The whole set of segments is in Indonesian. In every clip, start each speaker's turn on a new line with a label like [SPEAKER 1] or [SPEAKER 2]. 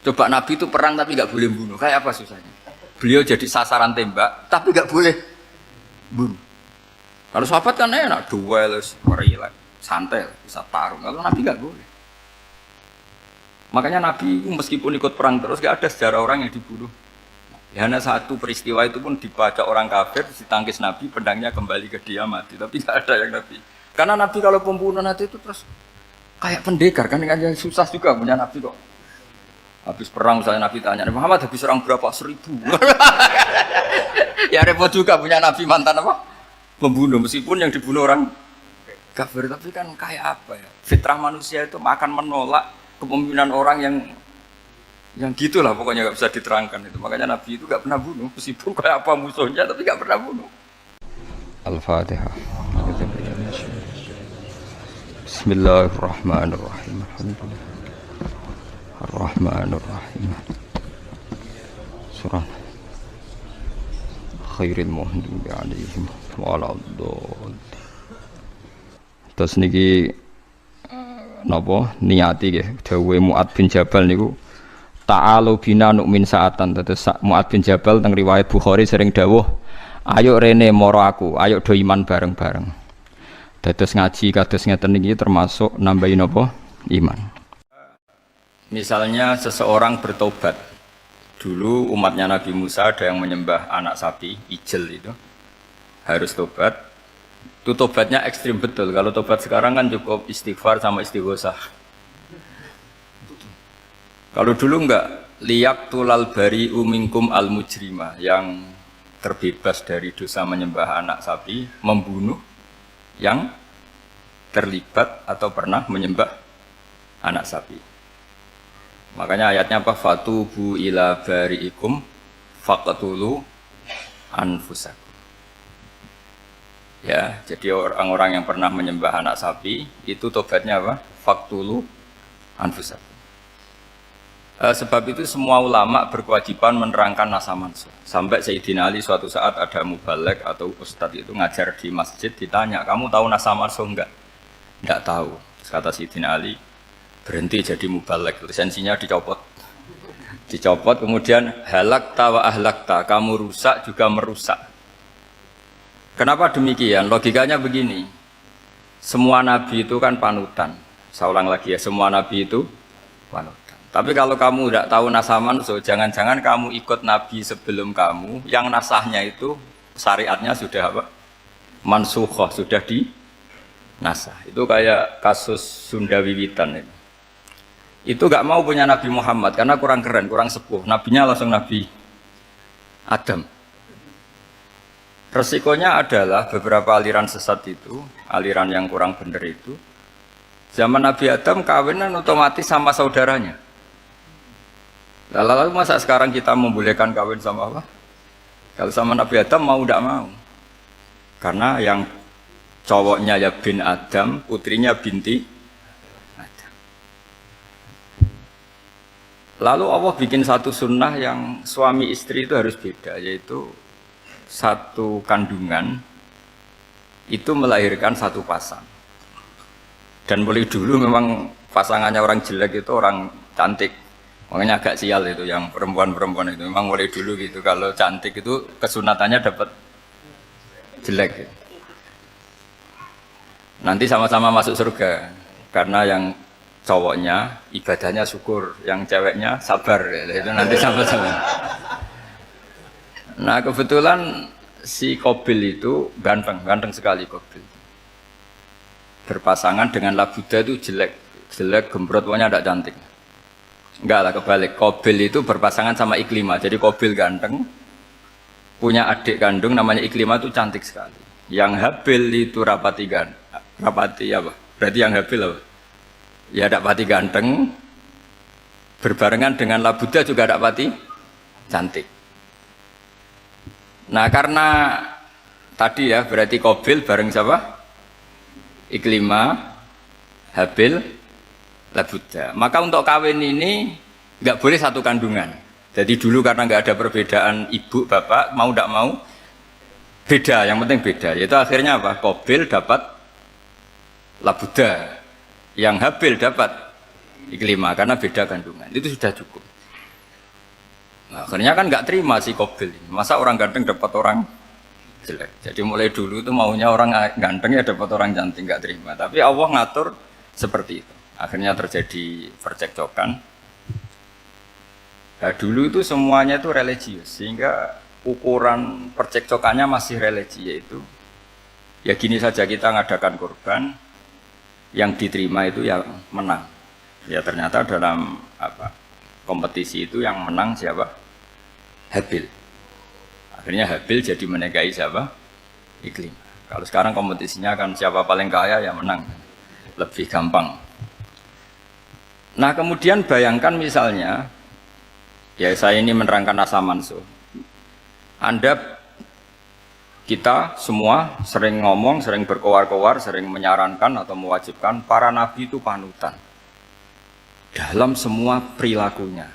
[SPEAKER 1] Coba Nabi itu perang tapi nggak boleh bunuh. Kayak apa susahnya? Beliau jadi sasaran tembak tapi nggak boleh bunuh. Kalau sahabat kan enak, duel, relax, santai, bisa tarung. Kalau Nabi nggak boleh. Makanya Nabi meskipun ikut perang terus nggak ada sejarah orang yang dibunuh. Ya, hanya satu peristiwa itu pun dibaca orang kafir, ditangkis Nabi, pedangnya kembali ke dia mati. Tapi nggak ada yang Nabi. Karena Nabi kalau pembunuh nanti itu terus kayak pendekar kan susah juga punya Nabi kok. Habis perang misalnya Nabi tanya, Muhammad habis serang berapa? 1000. Ya repot juga punya Nabi mantan apa? Pembunuh, meskipun yang dibunuh orang kafir. Tapi kan kayak apa ya? Fitrah manusia itu akan menolak kepemimpinan orang yang gitulah pokoknya nggak bisa diterangkan itu. Makanya Nabi itu nggak pernah bunuh, meskipun kayak apa musuhnya tapi nggak pernah bunuh. Al-Fatihah. Bismillahirrahmanirrahim. Ar-Rahmanir-Rahim. Surah Khairil Muhdi alaihim waladdallin. Terus niki napa niati nggih dawuhe Mu'ad bin Jabal niku ta'alu bina nu'min sa'atan. Terus Mu'ad bin Jabal teng riwayat Bukhari sering dawuh, ayo rene moro aku, ayo do iman bareng-bareng. Dados ngaji kados ngeten niki termasuk nambahin apa? Iman. Misalnya seseorang bertobat. Dulu umatnya Nabi Musa ada yang menyembah anak sapi, ijel itu. Harus tobat. Itu tobatnya ekstrim betul. Kalau tobat sekarang kan cukup istighfar sama istighosah. Kalau dulu enggak, liyak tulal bari umingkum al mujrima, yang terbebas dari dosa menyembah anak sapi, membunuh yang terlibat atau pernah menyembah anak sapi. Makanya ayatnya apa? Fatubu ila bari'ikum faqtulu anfusakum. Ya, jadi orang-orang yang pernah menyembah anak sapi itu tobatnya apa? Faqtulu anfusakum. Sebab itu semua ulama berkewajiban menerangkan nasa mansuh. Sampai Sayyidina Ali suatu saat ada mubalek atau ustadz itu ngajar di masjid, ditanya, kamu tahu nasa mansuh enggak? Enggak tahu. Terus kata Sayyidina Ali, berhenti jadi mubalek, lisensinya dicopot. Dicopot, kemudian halakta wa ahlakta, kamu rusak juga merusak. Kenapa demikian? Logikanya begini, semua nabi itu kan panutan. Saya ulang lagi ya, semua nabi itu panutan. Tapi kalau kamu tidak tahu nasaman, so jangan-jangan kamu ikut nabi sebelum kamu, yang nasahnya itu syariatnya sudah apa? Mansukhoh, sudah di nasah. Itu kayak kasus Sunda Wiwitan itu. Itu gak mau punya Nabi Muhammad karena kurang keren, kurang sepuh. Nabinya langsung Nabi Adam. Resikonya adalah beberapa aliran sesat itu, aliran yang kurang benar itu, zaman Nabi Adam kawinan otomatis sama saudaranya. Lalu masa sekarang kita membolehkan kawin sama apa? Kalau sama Nabi Adam mau tidak mau. Karena yang cowoknya ya bin Adam, putrinya binti Adam. Lalu Allah bikin satu sunnah yang suami istri itu harus beda, yaitu satu kandungan itu melahirkan satu pasang. Dan mulai dulu memang pasangannya orang jelek itu orang cantik. Makanya agak sial itu yang perempuan-perempuan itu. Memang mulai dulu gitu, kalau cantik itu kesunatannya dapat jelek gitu. Nanti sama-sama masuk surga karena yang cowoknya ibadahnya syukur, yang ceweknya sabar ya. Itu nanti sama-sama. Nah kebetulan si Qabil itu ganteng sekali Qabil. Berpasangan dengan Labuda itu jelek gembrot, pokoknya tidak cantik. Enggak lah, kebalik. Qabil itu berpasangan sama Iklimah. Jadi Qabil ganteng, punya adik kandung namanya Iklimah itu cantik sekali. Yang Habil itu rapati apa? Berarti yang Habil apa? Ya rapati ganteng, berbarengan dengan Labuda juga rapati cantik. Nah karena tadi ya berarti Qabil bareng siapa? Iklimah, Habil, Labuda. Maka untuk kawin ini nggak boleh satu kandungan. Jadi dulu karena nggak ada perbedaan ibu bapak, mau tidak mau beda. Yang penting beda. Yaitu akhirnya apa? Qabil dapat Labuda, yang Habil dapat Iklimah karena beda kandungan. Itu sudah cukup. Akhirnya kan nggak terima si Qabil. Masa orang ganteng dapat orang jelek. Jadi mulai dulu itu maunya orang ganteng ya dapat orang cantik, nggak terima. Tapi Allah ngatur seperti itu. Akhirnya terjadi percekcokan. Nah, dulu itu semuanya itu religius, sehingga ukuran percekcokannya masih religi, yaitu ya gini saja, kita ngadakan kurban, yang diterima itu yang menang. Ya ternyata dalam kompetisi itu yang menang siapa? Habil. Akhirnya Habil jadi menikahi siapa? Iklim. Kalau sekarang kompetisinya kan siapa paling kaya ya menang. Lebih gampang. Nah kemudian bayangkan misalnya, ya saya ini menerangkan asa mansuh. Kita semua sering ngomong, sering berkoar-koar, sering menyarankan atau mewajibkan para nabi itu panutan dalam semua perilakunya.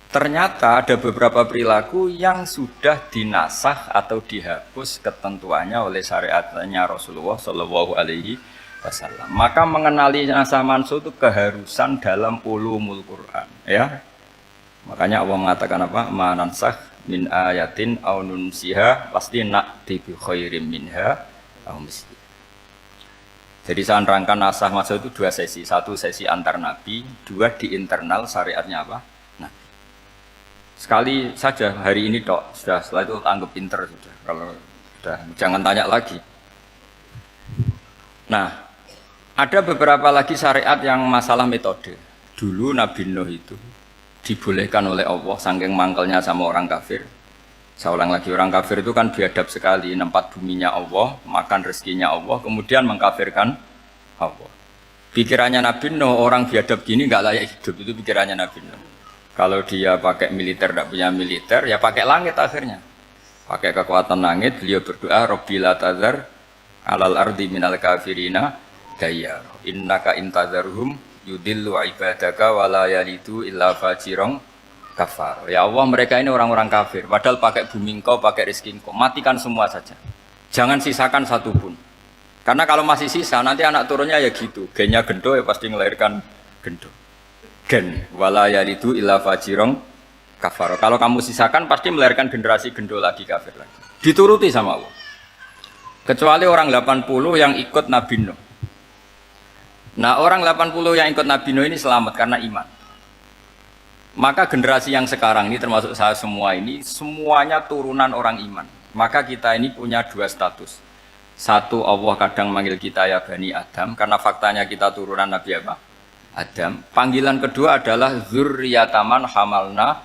[SPEAKER 1] Ternyata ada beberapa perilaku yang sudah dinasah atau dihapus ketentuannya oleh syariatnya Rasulullah Shallallahu Alaihi Wasallam. Maka mengenali nasah mansuh itu keharusan dalam ulumul Quran. Ya, makanya Allah mengatakan apa? Manansah min ayatin au nunsiha pasti na'ti bi khairim minha au misli. Jadi saya nerangkan nasah mansuh itu dua sesi. Satu sesi antar nabi, dua di internal syariatnya apa? Sekali saja hari ini tok, sudah setelah itu anggap pinter sudah. Kalau sudah jangan tanya lagi. Nah, ada beberapa lagi syariat yang masalah metode. Dulu Nabi Nuh itu dibolehkan oleh Allah saking mangkelnya sama orang kafir. Saya ulang lagi, orang kafir itu kan biadab sekali, nempat buminya Allah, makan rezekinya Allah, kemudian mengkafirkan Allah. Pikirannya Nabi Nuh, orang biadab gini nggak layak hidup, itu pikirannya Nabi Nuh. Kalau dia pakai militer, tidak punya militer, ya pakai langit akhirnya. Pakai kekuatan langit, beliau berdoa, Rabbi la tazar alal ardi minal kafirina dayyar. Innaka intazarhum yudillu ibadaka wa la yalidu illa fajirong kafar. Ya Allah, mereka ini orang-orang kafir. Padahal pakai bumi engkau, pakai rezeki engkau. Matikan semua saja. Jangan sisakan satu pun. Karena kalau masih sisa, nanti anak turunnya ya gitu. Gennya gendo ya pasti melahirkan gendo. Gen wala yalidu illa fajirong kafar. Kalau kamu sisakan pasti melahirkan generasi gendo lagi, kafir lagi. Dituruti sama Allah. Kecuali orang 80 yang ikut Nabi Nuh. Nah, orang 80 yang ikut Nabi Nuh ini selamat karena iman. Maka generasi yang sekarang ini termasuk saya semua ini semuanya turunan orang iman. Maka kita ini punya dua status. Satu, Allah kadang manggil kita ya Bani Adam karena faktanya kita turunan Nabi apa? Adam. Panggilan kedua adalah zurriyataman hamalna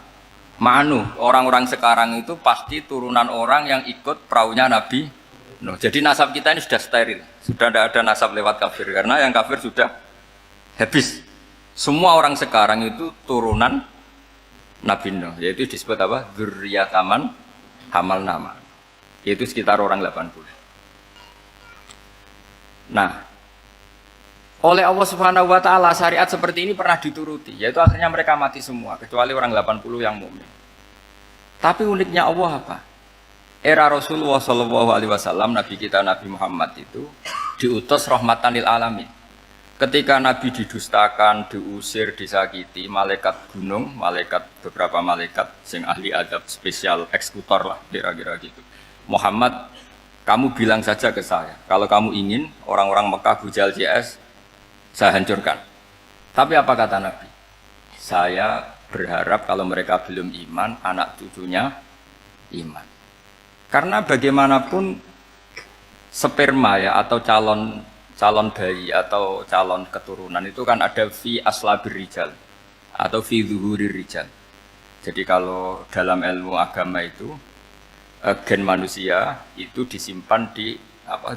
[SPEAKER 1] ma'anu. Orang-orang sekarang itu pasti turunan orang yang ikut perahunya Nabi Nuh. Jadi nasab kita ini sudah steril. Sudah tidak ada nasab lewat kafir. Karena yang kafir sudah habis. Semua orang sekarang itu turunan Nabi Nuh. Yaitu disebut apa? Zurriyataman hamalna ma'anu. Yaitu sekitar orang 80. Nah, oleh Allah Subhanahu wa taala syariat seperti ini pernah dituruti, yaitu akhirnya mereka mati semua kecuali orang 80 yang mukmin. Tapi uniknya Allah apa? Era Rasulullah sallallahu alaihi wasallam, nabi kita Nabi Muhammad itu diutus rahmatan lil alamin. Ketika nabi didustakan, diusir, disakiti, malaikat gunung, beberapa malaikat sing ahli adab spesial eksekutor lah kira-kira gitu. Muhammad, kamu bilang saja ke saya, kalau kamu ingin orang-orang Mekah bujal CS saya hancurkan. Tapi apa kata Nabi? Saya berharap kalau mereka belum iman, anak cucunya iman. Karena bagaimanapun sperma ya atau calon bayi atau calon keturunan itu kan ada fi aslabir rijal atau fi zuhurir rijal. Jadi kalau dalam ilmu agama itu gen manusia itu disimpan di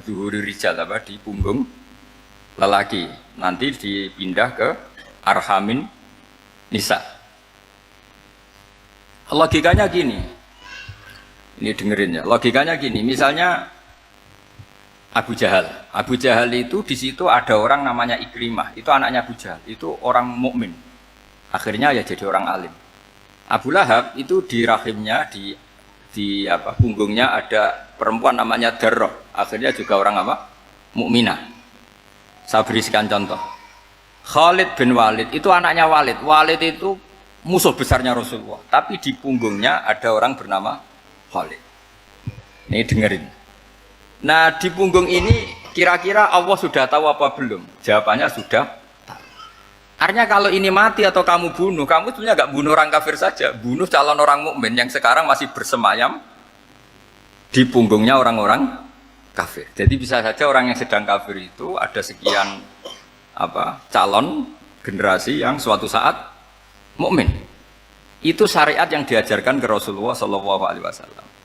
[SPEAKER 1] zuhurir rijal di punggung lelaki, nanti dipindah ke arhamin nisa. Logikanya gini, ini dengerin ya. Logikanya gini, misalnya Abu Jahal itu di situ ada orang namanya Ikrimah, itu anaknya Abu Jahal, itu orang mukmin. Akhirnya ya jadi orang alim. Abu Lahab itu di rahimnya di punggungnya ada perempuan namanya Darrah, akhirnya juga orang mukminah. Saya berikan contoh. Khalid bin Walid itu anaknya Walid. Walid itu musuh besarnya Rasulullah. Tapi di punggungnya ada orang bernama Khalid. Ini dengerin. Nah di punggung ini kira-kira Allah sudah tahu apa belum? Jawabannya sudah tahu. Artinya kalau ini mati atau kamu bunuh, kamu sebenarnya nggak bunuh orang kafir saja, bunuh calon orang mukmin yang sekarang masih bersemayam di punggungnya orang-orang kafir. Jadi bisa saja orang yang sedang kafir itu ada sekian calon generasi yang suatu saat mukmin. Itu syariat yang diajarkan ke Rasulullah SAW.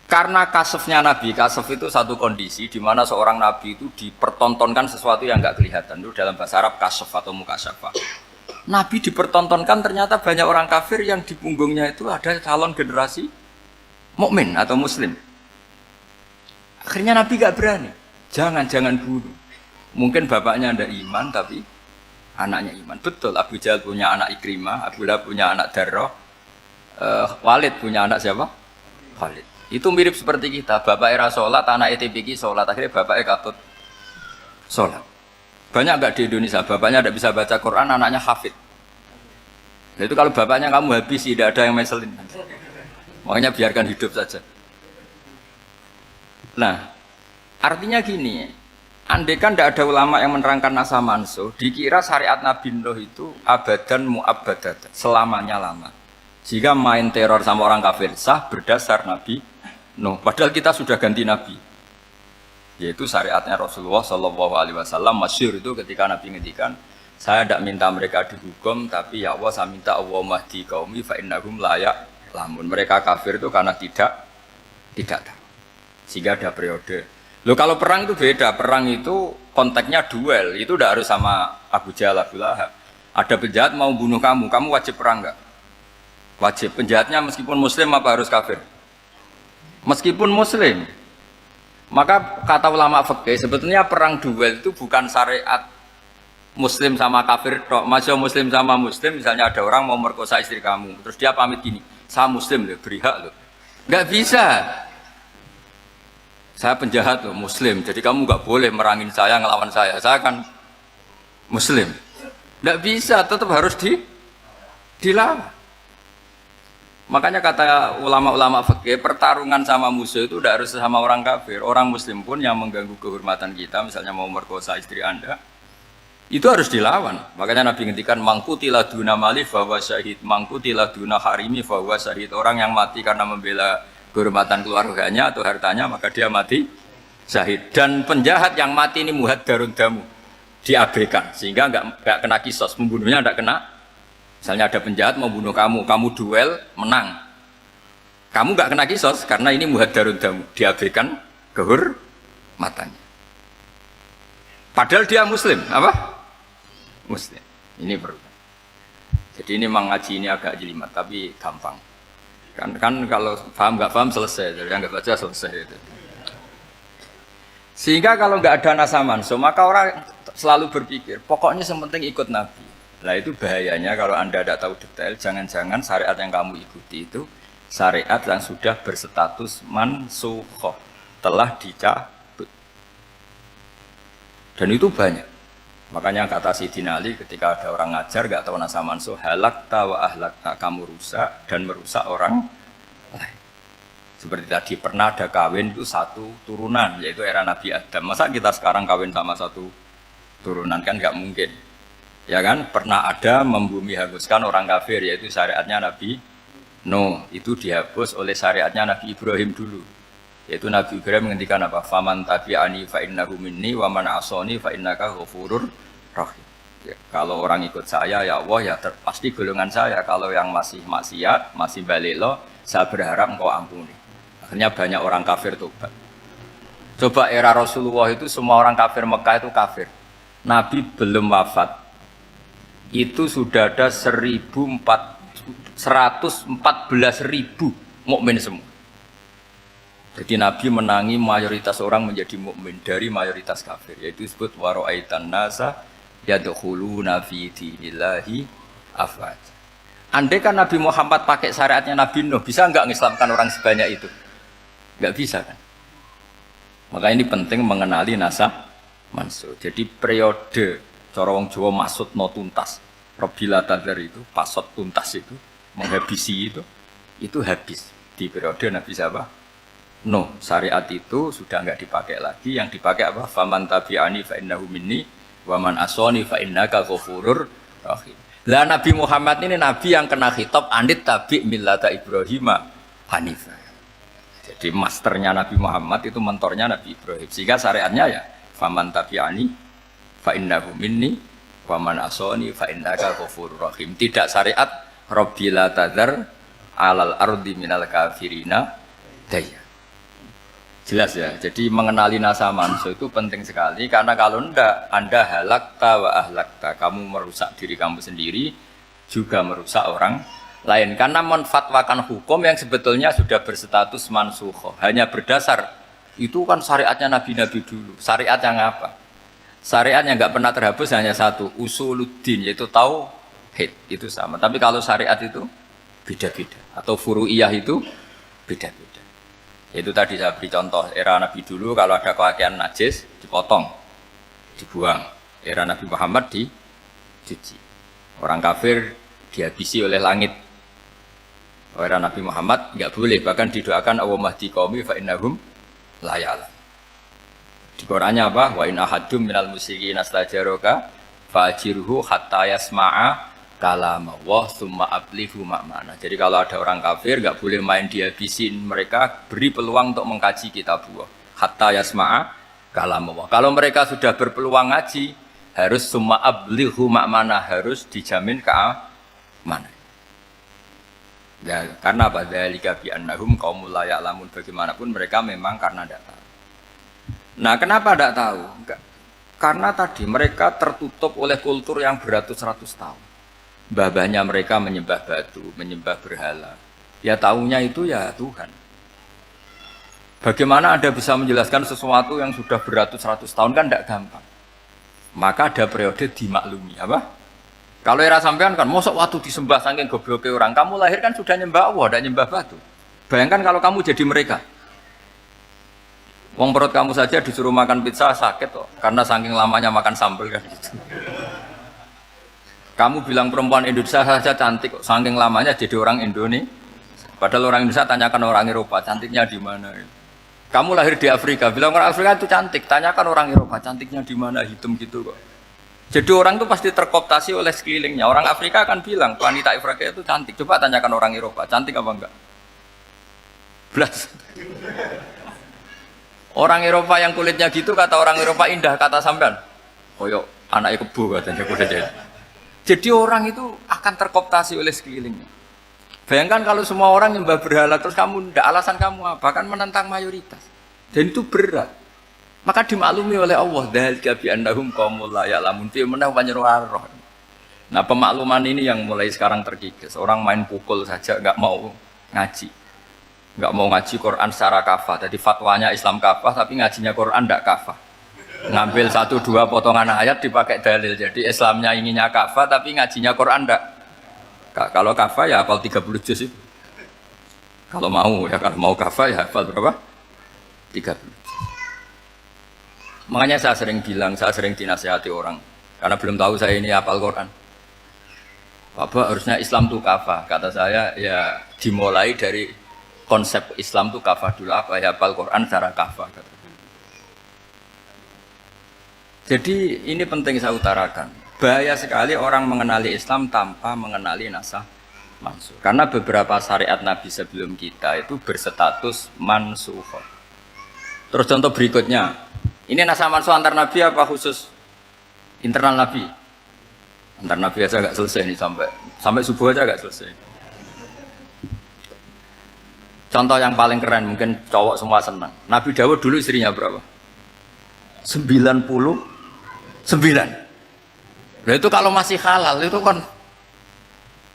[SPEAKER 1] Karena kasefnya Nabi, kasef itu satu kondisi di mana seorang Nabi itu dipertontonkan sesuatu yang nggak kelihatan. Itu dalam bahasa Arab kasef atau mukasyafah. Nabi dipertontonkan ternyata banyak orang kafir yang di punggungnya itu ada calon generasi mukmin atau muslim. Akhirnya Nabi nggak berani. Jangan bunuh. Mungkin bapaknya ada iman tapi anaknya iman. Betul, Abu Jahal punya anak Ikrimah, Abu Lahab punya anak Darrah, Walid punya anak siapa? Khalid. Itu mirip seperti kita, bapak era sholat, anak ETPK sholat, akhirnya bapaknya katut sholat. Banyak nggak di Indonesia, bapaknya tidak bisa baca Quran, anaknya hafid. Nah, itu kalau bapaknya kamu habis, tidak ada yang meselin. Makanya biarkan hidup saja. Nah, artinya gini, andai kan tidak ada ulama yang menerangkan nasa mansuh, dikira syariat Nabi Nuh itu abadan mu'abbadat, selamanya lama. Jika main teror sama orang kafir sah berdasar Nabi Nuh. Padahal kita sudah ganti Nabi. Yaitu syariatnya Rasulullah SAW masyhur itu ketika Nabi ngendikan, saya tidak minta mereka dihukum, tapi ya Allah saya minta Allah mahdi qaumi fa innahum la ya'lamun. Mereka kafir itu karena tidak tahu. Sehingga ada periode. Loh kalau perang itu beda, perang itu konteksnya duel, itu tidak harus sama Abu Jahal, Abu Lahab. Ada penjahat mau bunuh kamu wajib perang enggak? Wajib. Penjahatnya meskipun muslim apa harus kafir? Meskipun muslim. Maka kata ulama fikih sebetulnya perang duel itu bukan syariat muslim sama kafir tok. Masih muslim sama muslim, misalnya ada orang mau merkosa istri kamu, terus dia pamit gini, saya muslim loh, beri hak loh. Enggak bisa. Saya penjahat loh, muslim, jadi kamu enggak boleh merangin saya, ngelawan saya kan muslim. Enggak bisa, tetap harus dilawan. Makanya kata ulama-ulama fikih, pertarungan sama musuh itu tidak harus sama orang kafir. Orang muslim pun yang mengganggu kehormatan kita, misalnya mau merkosa istri Anda, itu harus dilawan. Makanya Nabi ngendikan mangkutila duna mali fahuwa syahid, mangkutila duna harimi fahuwa syahid. Orang yang mati karena membela kehormatan keluarganya atau hartanya, maka dia mati syahid. Dan penjahat yang mati ini muhaddarun damu, diabaikan sehingga enggak kena kisos, membunuhnya enggak kena. Misalnya ada penjahat mau bunuh kamu duel, menang. Kamu nggak kena kisos karena ini muhaddarun damu, diabaikan kehormatannya. Padahal dia muslim, apa? Muslim. Ini perlu. Jadi ini mengaji ini agak jelimet, tapi gampang. Kan kalau paham nggak paham selesai, jadi nggak baca selesai itu. Sehingga kalau nggak ada nasaman, maka orang selalu berpikir, pokoknya yang penting ikut Nabi. Nah itu bahayanya kalau Anda tidak tahu detail, jangan-jangan syariat yang kamu ikuti itu syariat yang sudah berstatus mansukhoh, telah dicabut. Dan itu banyak. Makanya kata Sayyidina Ali ketika ada orang ngajar gak tahu nasa mansuh, halakta wa ahlakta, kamu rusak dan merusak orang lain. Seperti tadi pernah ada kawin itu satu turunan, yaitu era Nabi Adam. Masa kita sekarang kawin sama satu turunan, kan gak mungkin. Ya kan, pernah ada membumi hanguskan orang kafir, yaitu syariatnya Nabi Nuh. Itu dihapus oleh syariatnya Nabi Ibrahim dulu, yaitu Nabi Ibrahim menghentikan apa? Faman tabi'ani fa innahu minni wa man asani fa innaka ghafurur rahim. Ya, kalau orang ikut saya ya Allah ya pasti golongan saya. Kalau yang masih maksiat, masih balelo, saya berharap engkau ampuni. Akhirnya banyak orang kafir tobat. Coba era Rasulullah itu semua orang kafir Mekah itu kafir. Nabi belum wafat itu sudah ada 114.000 mukmin semua. Jadi Nabi menangi mayoritas orang menjadi mukmin dari mayoritas kafir, yaitu disebut wara'aitan nasa yadkhuluna fi dinillahi afwaj. Andai kan Nabi Muhammad pakai syariatnya Nabi Nuh, bisa enggak mengislamkan orang sebanyak itu? Enggak bisa kan? Maka ini penting mengenali nasab mansuh. Jadi periode cara wong Jawa maksud no tuntas. Robila Tadar itu, pasot tuntas itu, menghabisi itu habis di periode Nabi siapa? No, syariat itu sudah enggak dipakai lagi, yang dipakai apa? Faman tabi'ani fa innahu minni wa man asani fa innaka ghafurur rahim. Lah Nabi Muhammad ini nabi yang kena khitab anit tabi' millata Ibrahim hanifah. Jadi masternya Nabi Muhammad itu mentornya Nabi Ibrahim. Sehingga syariatnya ya faman tabi'ani fa innahu minni wa man asani fa innaka ghafurur rahim. Tidak syariat Rabbila tadzar alal ardi minal kafirina daya. Jelas ya. Jadi mengenali nasa manso itu penting sekali karena kalau ndak Anda halakta wa ahlakta, kamu merusak diri kamu sendiri juga merusak orang lain karena menfatwakan hukum yang sebetulnya sudah berstatus mansukh hanya berdasar itu kan syariatnya nabi-nabi dulu. Syariat yang apa? Syariat yang enggak pernah terhapus hanya satu, usuluddin, yaitu tauhid, itu sama. Tapi kalau syariat itu beda-beda atau furu'iyah itu beda-beda. Itu tadi saya beri contoh era Nabi dulu kalau ada pakaian najis dipotong, dibuang. Era Nabi Muhammad dicuci. Orang kafir dihabisi oleh langit. Era Nabi Muhammad enggak boleh, bahkan didoakan Allahumma hdi qaumi fa innahum la ya'lamun. Di Qur'annya apa? Wa in ahadum minal musyrikin astajaraka fa'jirhu hatta yasma'a kalam Allah tsumma ablighu ma'mana. Jadi kalau ada orang kafir enggak boleh main dihabisin, mereka beri peluang untuk mengkaji kitab Allah. Hatta yasma'a kalam Allah. Kalau mereka sudah berpeluang ngaji, harus tsumma ablighu ma'mana, harus dijamin keamanan. Ya, karena apa? Dzalika bi annahum qaumul la ya'lamun. Bagaimanapun mereka memang karena tidak tahu. Nah, kenapa tidak tahu? Enggak. Karena tadi mereka tertutup oleh kultur yang beratus-ratus tahun. Mbah-mbahnya mereka menyembah batu, menyembah berhala. Ya tahunya itu ya Tuhan. Bagaimana Anda bisa menjelaskan sesuatu yang sudah beratus-ratus tahun kan tidak gampang. Maka ada periode dimaklumi, apa? Kalau era sampean kan, mosok waktu disembah saking gobloknya orang, kamu lahir kan sudah nyembah Allah, tidak nyembah batu. Bayangkan kalau kamu jadi mereka. Wong perut kamu saja disuruh makan pizza sakit kok, karena saking lamanya makan sambal kan gitu. Kamu bilang perempuan Indonesia saja cantik kok, saking lamanya jadi orang Indonesia. Padahal orang Indonesia tanyakan orang Eropa, cantiknya di mana? Kamu lahir di Afrika, bilang orang Afrika itu cantik, tanyakan orang Eropa, cantiknya di mana? Hitam gitu kok. Jadi orang itu pasti terkooptasi oleh sekelilingnya. Orang Afrika akan bilang wanita Afrika itu cantik. Coba tanyakan orang Eropa, cantik apa enggak? Belas. Orang Eropa yang kulitnya gitu kata orang Eropa indah, kata sampean. Koyok anaknya kebo katanya kuda jadi. Jadi orang itu akan terkooptasi oleh sekelilingnya. Bayangkan kalau semua orang nyembah berhala terus kamu ndak, alasan kamu apa? Kan menentang mayoritas. Dan itu berat. Maka dimaklumi oleh Allah, dzalika bi annahum qaumul la ya'lamun fi manah panyeruar. Nah, pemakluman ini yang mulai sekarang terkikis. Orang main pukul saja enggak mau ngaji. Enggak mau ngaji Quran secara kafah. Jadi fatwanya Islam kafah tapi ngajinya Quran enggak kafah. Ngambil 1-2 potongan ayat dipakai dalil. Jadi Islamnya inginnya kafah tapi ngajinya Quran enggak. Kalau kafah ya hafal 30 juz itu. Kalau mau kafah ya hafal berapa? 30. Makanya saya sering bilang, saya sering dinasihati orang karena belum tahu saya ini hafal Quran. Bapak harusnya Islam itu kafah. Kata saya ya dimulai dari konsep Islam itu kafah dulu, apa ya hafal Quran secara kafah. Jadi ini penting saya utarakan. Bahaya sekali orang mengenali Islam tanpa mengenali nasah mansukh. Karena beberapa syariat Nabi sebelum kita itu berstatus mansukh. Terus contoh berikutnya, ini nasah mansukh antar Nabi apa khusus internal Nabi? Antar Nabi aja agak selesai nih sampai subuh aja agak selesai. Contoh yang paling keren, mungkin cowok semua senang. Nabi Dawud dulu istrinya berapa? 99. Nah itu kalau masih halal itu kan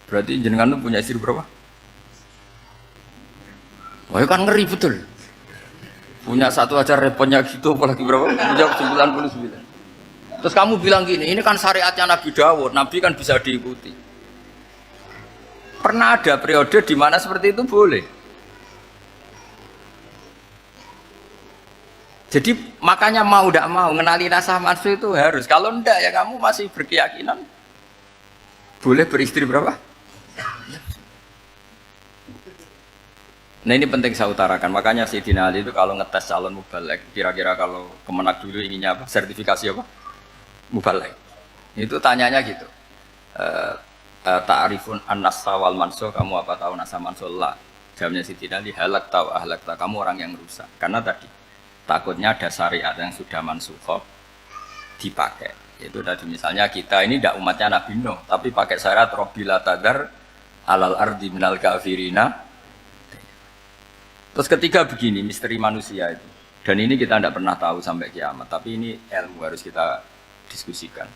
[SPEAKER 1] berarti jenengan tuh punya istri berapa? Wah kan ngeri betul. Punya satu aja repotnya gitu, apalagi berapa? Punya 99. Terus kamu bilang gini, ini kan syariatnya Nabi Dawud, Nabi kan bisa diikuti. Pernah ada periode di mana seperti itu boleh. Jadi makanya mau tidak mau mengenali nasah mansukh itu harus. Kalau enggak ya kamu masih berkeyakinan Boleh beristri berapa? Nah ini penting saya utarakan, makanya Sayyidina Ali itu kalau ngetes calon mubalek, kira-kira kalau Kemenak dulu inginnya apa? Sertifikasi apa? Mubalek. Itu tanyanya gitu. Ta'rifun an-nassa wal manso, kamu apa tahu nasa manso lah. Jawabnya Sayyidina Ali, halak tahu ahlak tahu, kamu orang yang rusak. Karena tadi takutnya ada syariat yang sudah mansukhoh dipakai. Itu tadi misalnya kita ini tidak umatnya Nabi Nuh, tapi pakai syariat Robbila tadar alal ardi minal kafirina. Terus ketiga begini, misteri manusia itu. Dan ini kita tidak pernah tahu sampai kiamat, tapi ini ilmu harus kita diskusikan.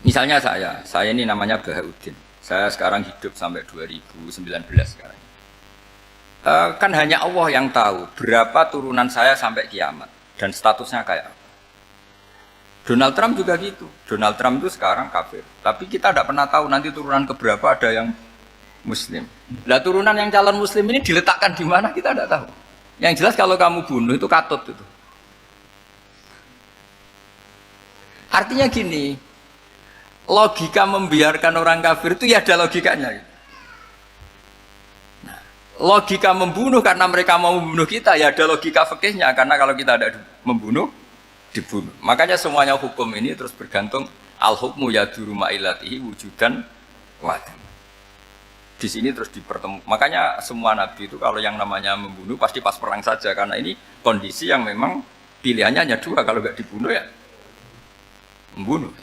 [SPEAKER 1] Misalnya saya ini namanya Bahaudin. Saya sekarang hidup sampai 2019 sekarang. Kan hanya Allah yang tahu berapa turunan saya sampai kiamat dan statusnya kayak apa. Donald Trump juga gitu. Donald Trump itu sekarang kafir, tapi kita tidak pernah tahu nanti turunan keberapa ada yang Muslim. Nah turunan yang calon Muslim ini diletakkan di mana kita tidak tahu. Yang jelas kalau kamu bunuh itu katut itu. Artinya gini, logika membiarkan orang kafir itu ya ada logikanya. Nah, logika membunuh karena mereka mau membunuh kita ya ada logika fikihnya, karena kalau kita ada membunuh dibunuh. Makanya semuanya hukum ini terus bergantung al-hukmu yaduru ma'ilatihi wujudan wadam. Di sini terus dipertemukan. Makanya semua nabi itu kalau yang namanya membunuh pasti pas perang saja, karena ini kondisi yang memang pilihannya hanya dua, kalau nggak dibunuh ya membunuh.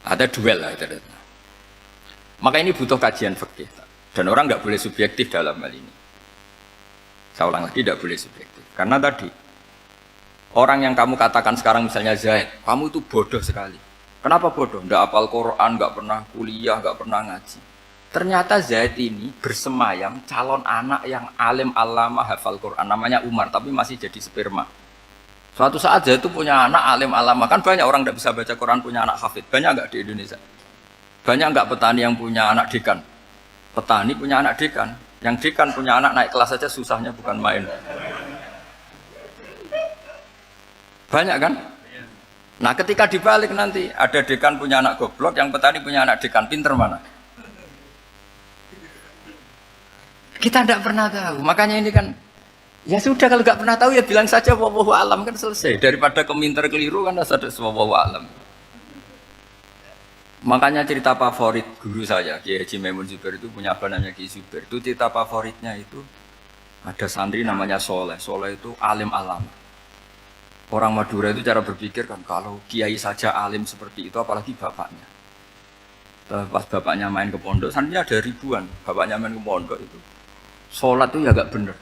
[SPEAKER 1] Ada duel lah itu. Maka ini butuh kajian fikih dan orang nggak boleh subjektif dalam hal ini. Saya ulang lagi, tidak boleh subjektif karena tadi orang yang kamu katakan sekarang misalnya Zaid, kamu itu bodoh sekali. Kenapa bodoh? Nggak hafal Quran, nggak pernah kuliah, nggak pernah ngaji. Ternyata Zaid ini bersemayam calon anak yang alim alama hafal Quran, namanya Umar, tapi masih jadi sperma. Suatu saat Zaid itu punya anak alim alama, kan banyak orang tidak bisa baca Quran punya anak hafid, banyak nggak di Indonesia? Banyak nggak petani yang punya anak dekan? Petani punya anak dekan, yang dekan punya anak naik kelas saja susahnya bukan main. Banyak kan? Nah ketika dibalik nanti ada dekan punya anak goblok, yang petani punya anak dekan, pinter mana? Kita tidak pernah tahu, makanya ini kan ya sudah, kalau nggak pernah tahu ya bilang saja wallahu alam, kan selesai, daripada keminter keliru kan ada wallahu alam. Makanya cerita favorit guru saya Kiai Haji Maimun Zubair itu punya apa namanya Kiai Zubair, itu cerita favoritnya itu ada santri namanya Soleh. Soleh itu alim alam. Orang Madura itu cara berpikir kan kalau kiai saja alim seperti itu apalagi bapaknya. Pas bapaknya main ke pondok, santrinya ada ribuan, bapaknya main ke pondok itu sholat itu ya gak bener,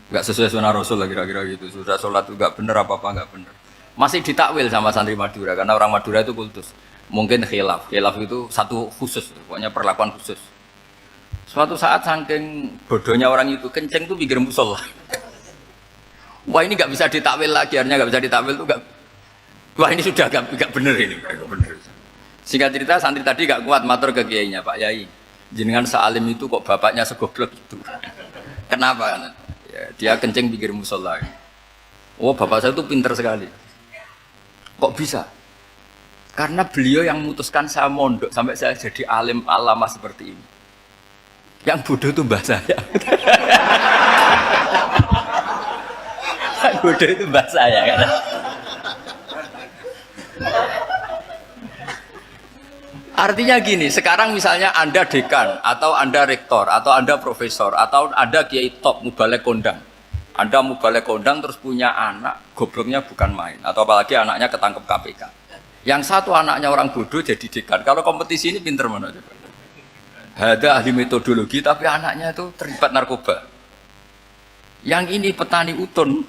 [SPEAKER 1] gak sesuai sunnah Rasul lah kira-kira gitu. Sudah sholat itu gak bener, apa-apa gak bener. Masih ditakwil sama santri Madura, karena orang Madura itu kultus. Mungkin khilaf itu satu khusus, pokoknya perlakuan khusus. Suatu saat saking bodohnya orang itu, kenceng tuh pikir musola. Wah ini gak bisa ditakwil lagi, akhirnya gak bisa ditakwil tuh gak. Wah ini sudah gak bener ini, gak bener. Singkat cerita santri tadi gak kuat matur ke kiainya, Pak Yai, jenengan sealim itu kok bapaknya segoblok itu. Kenapa? Ya, dia kencing pikir musola. Oh bapak saya itu pinter sekali. Kok bisa? Karena beliau yang memutuskan saya mondok sampai saya jadi alim alama seperti ini. Yang bodoh itu mbah saya. Yang bodoh itu mbah saya kan. Artinya gini, sekarang misalnya Anda dekan, atau Anda rektor, atau Anda profesor, atau Anda kiai top, mubalek kondang. Anda mubalek kondang terus punya anak, gobloknya bukan main. Atau apalagi anaknya ketangkep KPK. Yang satu anaknya orang bodoh jadi dekan. Kalau kompetisi ini pinter mana? Ada ahli metodologi, tapi anaknya itu terlibat narkoba. Yang ini petani utun,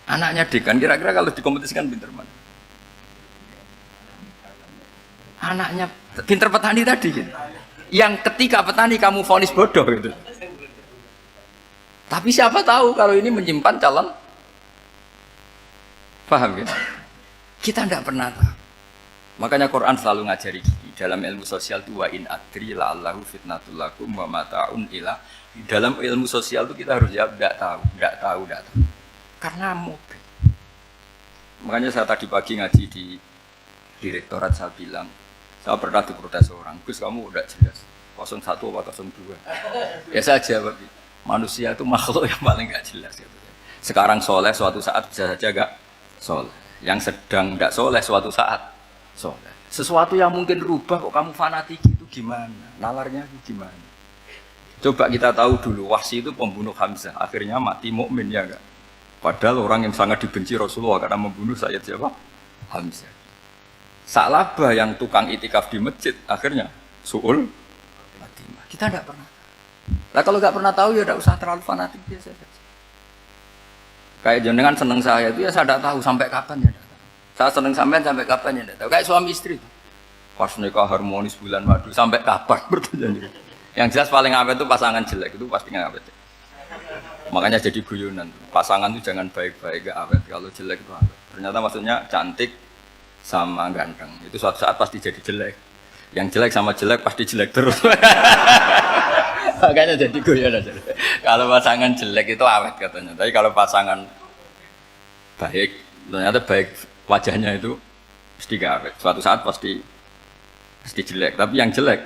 [SPEAKER 1] anaknya dekan. Kira-kira kalau dikompetisikan pinter mana? Anaknya pinter petani tadi gitu. Yang ketika petani kamu vonis bodoh gitu. Tapi siapa tahu kalau ini menyimpan calon. Paham ya? Kita tidak pernah tahu. Makanya Quran selalu ngajari gini, dalam ilmu sosial itu wa in adri la'allahu fitnatul lakum wa mata'un ila. Dalam ilmu sosial itu kita harus jawab tidak tahu. Karena mungkin. Makanya saya tadi pagi ngaji di direktorat, saya bilang Saya pernah diprotes orang, Gus kamu udah jelas 01 apa 02. Ya saya jawab, manusia itu makhluk yang paling gak jelas. Gitu. Sekarang soleh suatu saat bisa saja gak soleh. Yang sedang gak soleh suatu saat soleh. Sesuatu yang mungkin rubah kok kamu fanatik itu gimana? Nalarnya gimana? Coba kita tahu dulu, Wahsy itu pembunuh Hamzah, akhirnya mati mukmin ya enggak? Padahal orang yang sangat dibenci Rasulullah karena membunuh Sayyid siapa? Hamzah. Sa'labah yang tukang itikaf di masjid, akhirnya su'ul Fatimah. Kita tidak pernah. Nah kalau nggak pernah tahu ya tidak usah terlalu fanatik biasa saja. Kayak jenengan seneng saya itu ya saya tidak tahu sampai kapan ya. Saya seneng sampean sampai kapan ya tidak tahu. Kayak suami istri itu. Pas nikah harmonis bulan madu sampai kapan bertanya. Yang jelas paling awet itu pasangan jelek itu pasti nggak awet. Makanya jadi guyonan. Pasangan itu jangan baik-baik nggak awet. Kalau jelek itu awet. Ternyata maksudnya cantik sama ganteng itu suatu saat pasti jadi jelek. Yang jelek sama jelek pasti jelek terus. Makanya jadi guyon aja. Kalau pasangan jelek itu awet katanya. Tapi kalau pasangan baik, ternyata baik wajahnya itu pasti gak awet. Suatu saat pasti jelek. Tapi yang jelek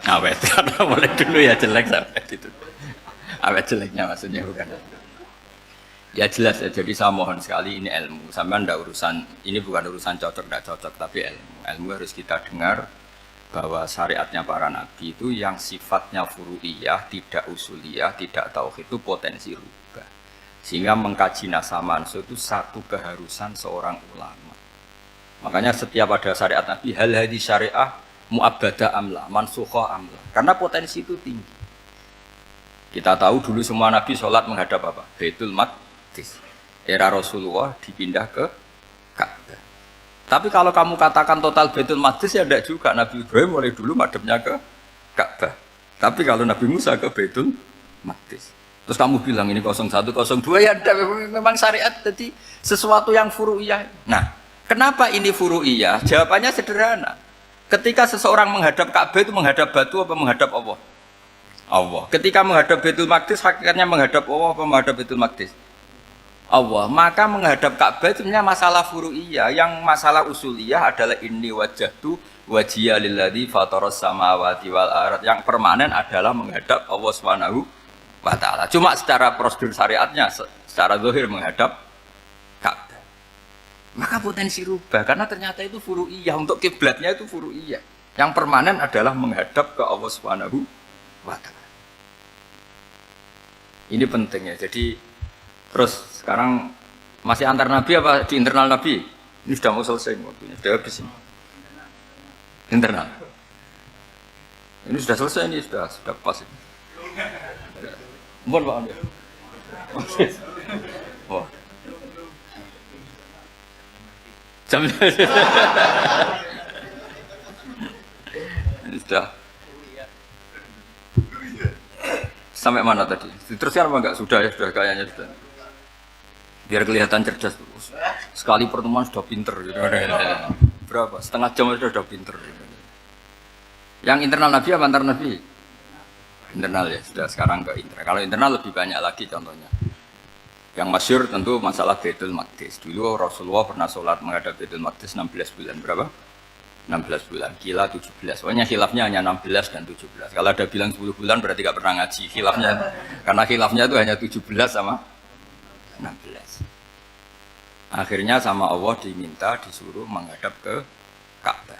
[SPEAKER 1] awet. Karena mulai dulu ya jelek sampai itu. Awet jeleknya maksudnya bukan. Ya jelas ya, jadi saya mohon sekali ini ilmu. Sampai ndak urusan, ini bukan urusan cocok ndak cocok, tapi ilmu. Ilmu harus kita dengar bahwa syariatnya para nabi itu yang sifatnya furu'iyah, tidak usuliyah, tidak tauhid itu potensi rubah. Sehingga mengkaji nasab mansukh itu satu keharusan seorang ulama. Makanya setiap ada syariat nabi, hal hadis syariah mu'abbadah amla, mansukhah amla. Karena potensi itu tinggi. Kita tahu dulu semua nabi sholat menghadap apa? Baitul Maqdis. Era Rasulullah dipindah ke Ka'bah. Tapi kalau kamu katakan total Baitul Maqdis ya tidak juga. Nabi Ibrahim mulai dulu madhabnya ke Ka'bah. Tapi kalau Nabi Musa ke Baitul Maqdis. Terus kamu bilang ini 01, 02 ya memang syariat jadi sesuatu yang furu'iyah. Nah, kenapa ini furu'iyah? Jawabannya sederhana. Ketika seseorang menghadap Ka'bah itu menghadap batu apa menghadap Allah? Allah. Ketika menghadap Baitul Maqdis hakikatnya menghadap Allah apa menghadap Baitul Maqdis? Allah. Maka menghadap Ka'bah itu sebenarnya masalah furu'iyah. Yang masalah usuliyah adalah inni wajjahtu wajhiya lilladzi fataras samawati wal ardh. Yang permanen adalah menghadap Allah Subhanahu wa taala. Cuma secara prosedur syariatnya secara zahir menghadap Ka'bah. Maka potensi rubah karena ternyata itu furu'iyah. Untuk kiblatnya itu furu'iyah. Yang permanen adalah menghadap ke Allah Subhanahu wa taala. Ini penting ya. Jadi terus sekarang masih antar nabi apa di internal nabi? Ini sudah mau selesai waktunya, sudah habis ini. Internal. Ini sudah selesai ini sudah pas ini. Mohon Pak Andi. Wah. Jam ini sudah. Sampai mana tadi? Diteruskan apa enggak? Sudah ya, sudah kayaknya sudah. Biar kelihatan cerdas terus. Sekali pertemuan sudah pinter gitu. Berapa? Setengah jam sudah pinter. Yang internal nabi apa antar nabi? Internal ya, sudah sekarang ke internal. Kalau internal lebih banyak lagi contohnya. Yang masyhur tentu masalah Baitul Maqdis. Dulu Rasulullah pernah sholat menghadap Baitul Maqdis 16 bulan. Berapa? 16 bulan, kila 17. Pokoknya khilafnya hanya 16 dan 17. Kalau ada bilang 10 bulan berarti gak pernah ngaji khilafnya. Karena khilafnya itu hanya 17 sama 16. Akhirnya sama Allah diminta disuruh menghadap ke Ka'bah.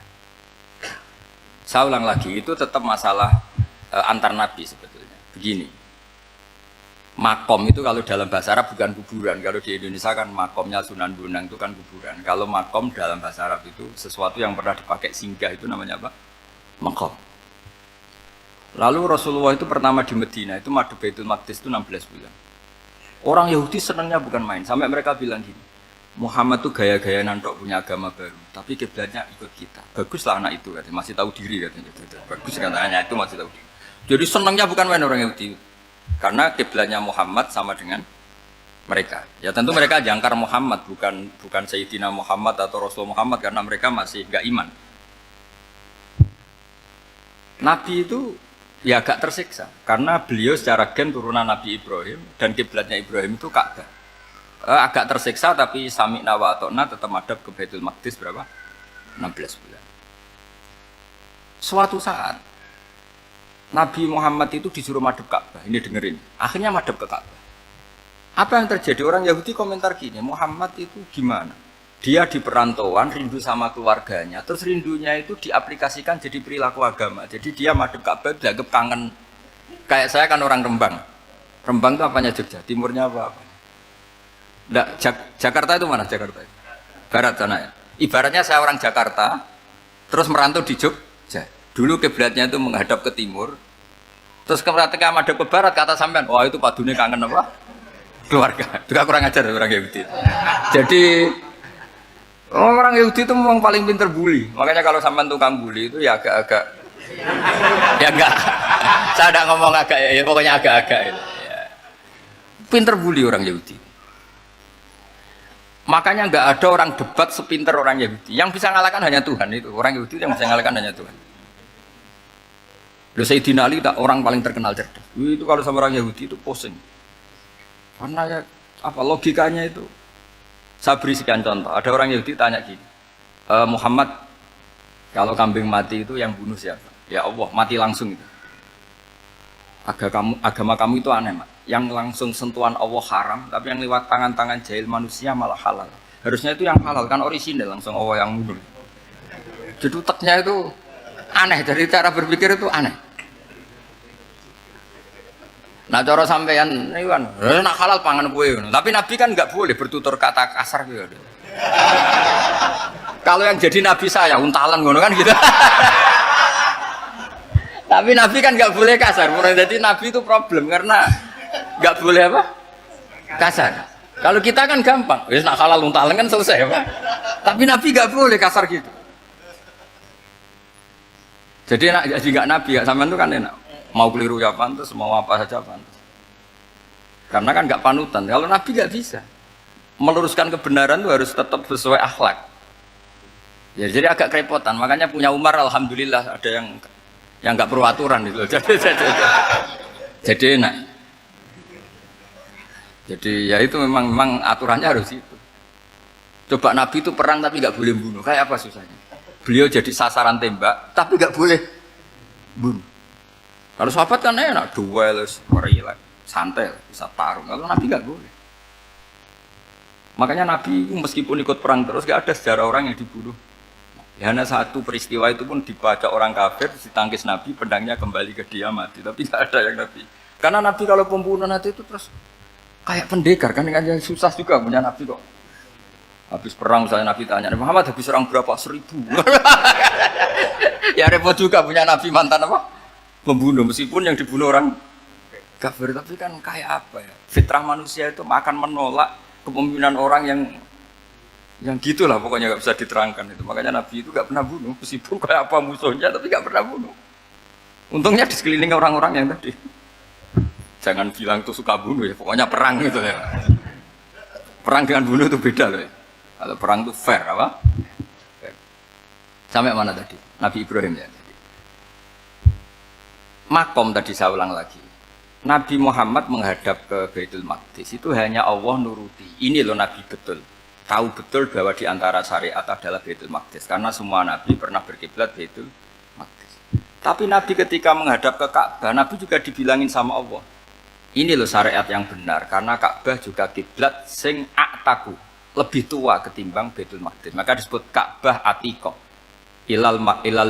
[SPEAKER 1] Saya ulang lagi, itu tetap masalah antar nabi sebetulnya. Begini. Makom itu kalau dalam bahasa Arab bukan kuburan. Kalau di Indonesia kan makomnya Sunan Bonang itu kan kuburan. Kalau makom dalam bahasa Arab itu sesuatu yang pernah dipakai singgah itu namanya apa? Makom. Lalu Rasulullah itu pertama di Medina itu madhab Baitul Maqdis itu 16 bulan. Orang Yahudi senangnya bukan main. Sampai mereka bilang gini, Muhammad tuh gaya-gaya nantok punya agama baru. Tapi kiblatnya ikut kita. Baguslah anak itu katanya. Masih tahu diri katanya. Bagus katanya itu masih tahu diri. Jadi senangnya bukan main orang Yahudi. Karena kiblatnya Muhammad sama dengan mereka. Ya tentu mereka jangkar Muhammad, bukan Sayyidina Muhammad atau Rasul Muhammad karena mereka masih enggak iman. Nabi itu ya agak tersiksa karena beliau secara gen turunan Nabi Ibrahim dan kiblatnya Ibrahim itu Ka'bah. Agak tersiksa tapi sami'na wa ata'na tetap madhab ke Baitul Maqdis berapa? 16 bulan. Suatu saat Nabi Muhammad itu disuruh madhep Ka'bah. Ini dengerin. Akhirnya madhep ke Ka'bah. Apa yang terjadi? Orang Yahudi komentar gini, Muhammad itu gimana? Dia di perantauan, rindu sama keluarganya. Terus rindunya itu diaplikasikan jadi perilaku agama. Jadi dia madhep Ka'bah, dianggap kangen. Kayak saya kan orang Rembang. Rembang itu apanya Jogja? Timurnya apa? Nggak, Jakarta itu mana Jakarta? Barat sana ya. Ibaratnya saya orang Jakarta, terus merantau di Jogja. Dulu kiblatnya itu menghadap ke timur. Terus ketika madhep ke barat, kata sampean, wah itu padune kangen apa? Keluarga. Juga kurang ajar orang Yahudi. Jadi orang Yahudi itu memang paling pinter bully. Makanya kalau sampean tukang bully itu ya agak-agak ya enggak. Saya tidak ngomong agak ya, pokoknya agak-agak itu. Ya. Pinter bully orang Yahudi. Makanya enggak ada orang debat sepinter orang Yahudi. Yang bisa ngalahkan hanya Tuhan itu. Orang Yahudi yang bisa ngalahkan hanya Tuhan. Loh Sayyidina Ali orang paling terkenal cerdas. Itu kalau sama orang Yahudi itu pusing. Karena ya, apa logikanya itu? Saya beri sekian contoh. Ada orang Yahudi tanya gini, Muhammad, kalau kambing mati itu yang bunuh siapa? Ya Allah, mati langsung itu. Agama kamu itu aneh, Mak. Yang langsung sentuhan Allah haram, tapi yang lewat tangan-tangan jahil manusia malah halal. Harusnya itu yang halal, kan orisinal langsung Allah yang bunuh. Jadi uteknya itu aneh, dari cara berpikir itu aneh. Nah cara sampean ini kan, nak halal pangan kue. Tapi Nabi kan nggak boleh bertutur kata kasar gitu. Kalau yang jadi Nabi saya untalan ngono kan gitu. Tapi Nabi kan nggak boleh kasar. Jadi Nabi itu problem karena nggak boleh apa? Kasar. Kalau kita kan gampang, wis nak halal untalan kan selesai apa? Tapi Nabi nggak boleh kasar gitu. Jadi nggak Nabi, ya sampean itu kan enak. Mau keliru ya pantas, mau apa saja pantas. Karena kan nggak panutan. Kalau Nabi nggak bisa. Meluruskan kebenaran itu harus tetap sesuai akhlak. Ya, jadi agak kerepotan. Makanya punya Umar, alhamdulillah ada yang nggak perlu aturan itu. Jadi enak. Jadi ya itu memang aturannya harus itu. Coba Nabi itu perang tapi nggak boleh bunuh. Kayak apa susahnya? Beliau jadi sasaran tembak, tapi nggak boleh bunuh. Kalau sahabat kan enak, duel, relax, santai, bisa tarung. Kalau Nabi nggak boleh. Makanya Nabi meskipun ikut perang terus, nggak ada sejarah orang yang dibunuh. Ya, hanya satu peristiwa itu pun dibaca orang kafir, ditangkis Nabi, pedangnya kembali ke dia mati. Tapi nggak ada yang Nabi. Karena Nabi kalau pembunuh nanti itu terus kayak pendekar kan, dengan susah juga punya Nabi kok. Habis perang saya Nabi tanya, Muhammad habis serang berapa? 1000. Ya repot juga punya Nabi mantan apa? Pembunuh, meskipun yang dibunuh orang kafir. Tapi kan kayak apa ya? Fitrah manusia itu akan menolak kepemimpinan orang yang gitulah pokoknya nggak bisa diterangkan itu. Makanya Nabi itu nggak pernah bunuh, meskipun kayak apa musuhnya, tapi nggak pernah bunuh. Untungnya di sekeliling orang-orang yang tadi. Jangan bilang itu suka bunuh ya, pokoknya perang gitu ya. Perang dengan bunuh itu beda loh ya. Kalau perang itu fair apa? Fair. Sampai mana tadi? Nabi Ibrahim ya. Makom tadi saya ulang lagi. Nabi Muhammad menghadap ke Baitul Maqdis itu hanya Allah nuruti. Ini loh Nabi betul. Tahu betul bahwa di antara syariat adalah Baitul Maqdis. Karena semua Nabi pernah berkiblat Baitul Maqdis. Tapi Nabi ketika menghadap ke Ka'bah, Nabi juga dibilangin sama Allah. Ini loh syariat yang benar. Karena Ka'bah juga kiblat sing a'taku. Lebih tua ketimbang Baitul Maqdis. Maka disebut Ka'bah Atiqah. Ilal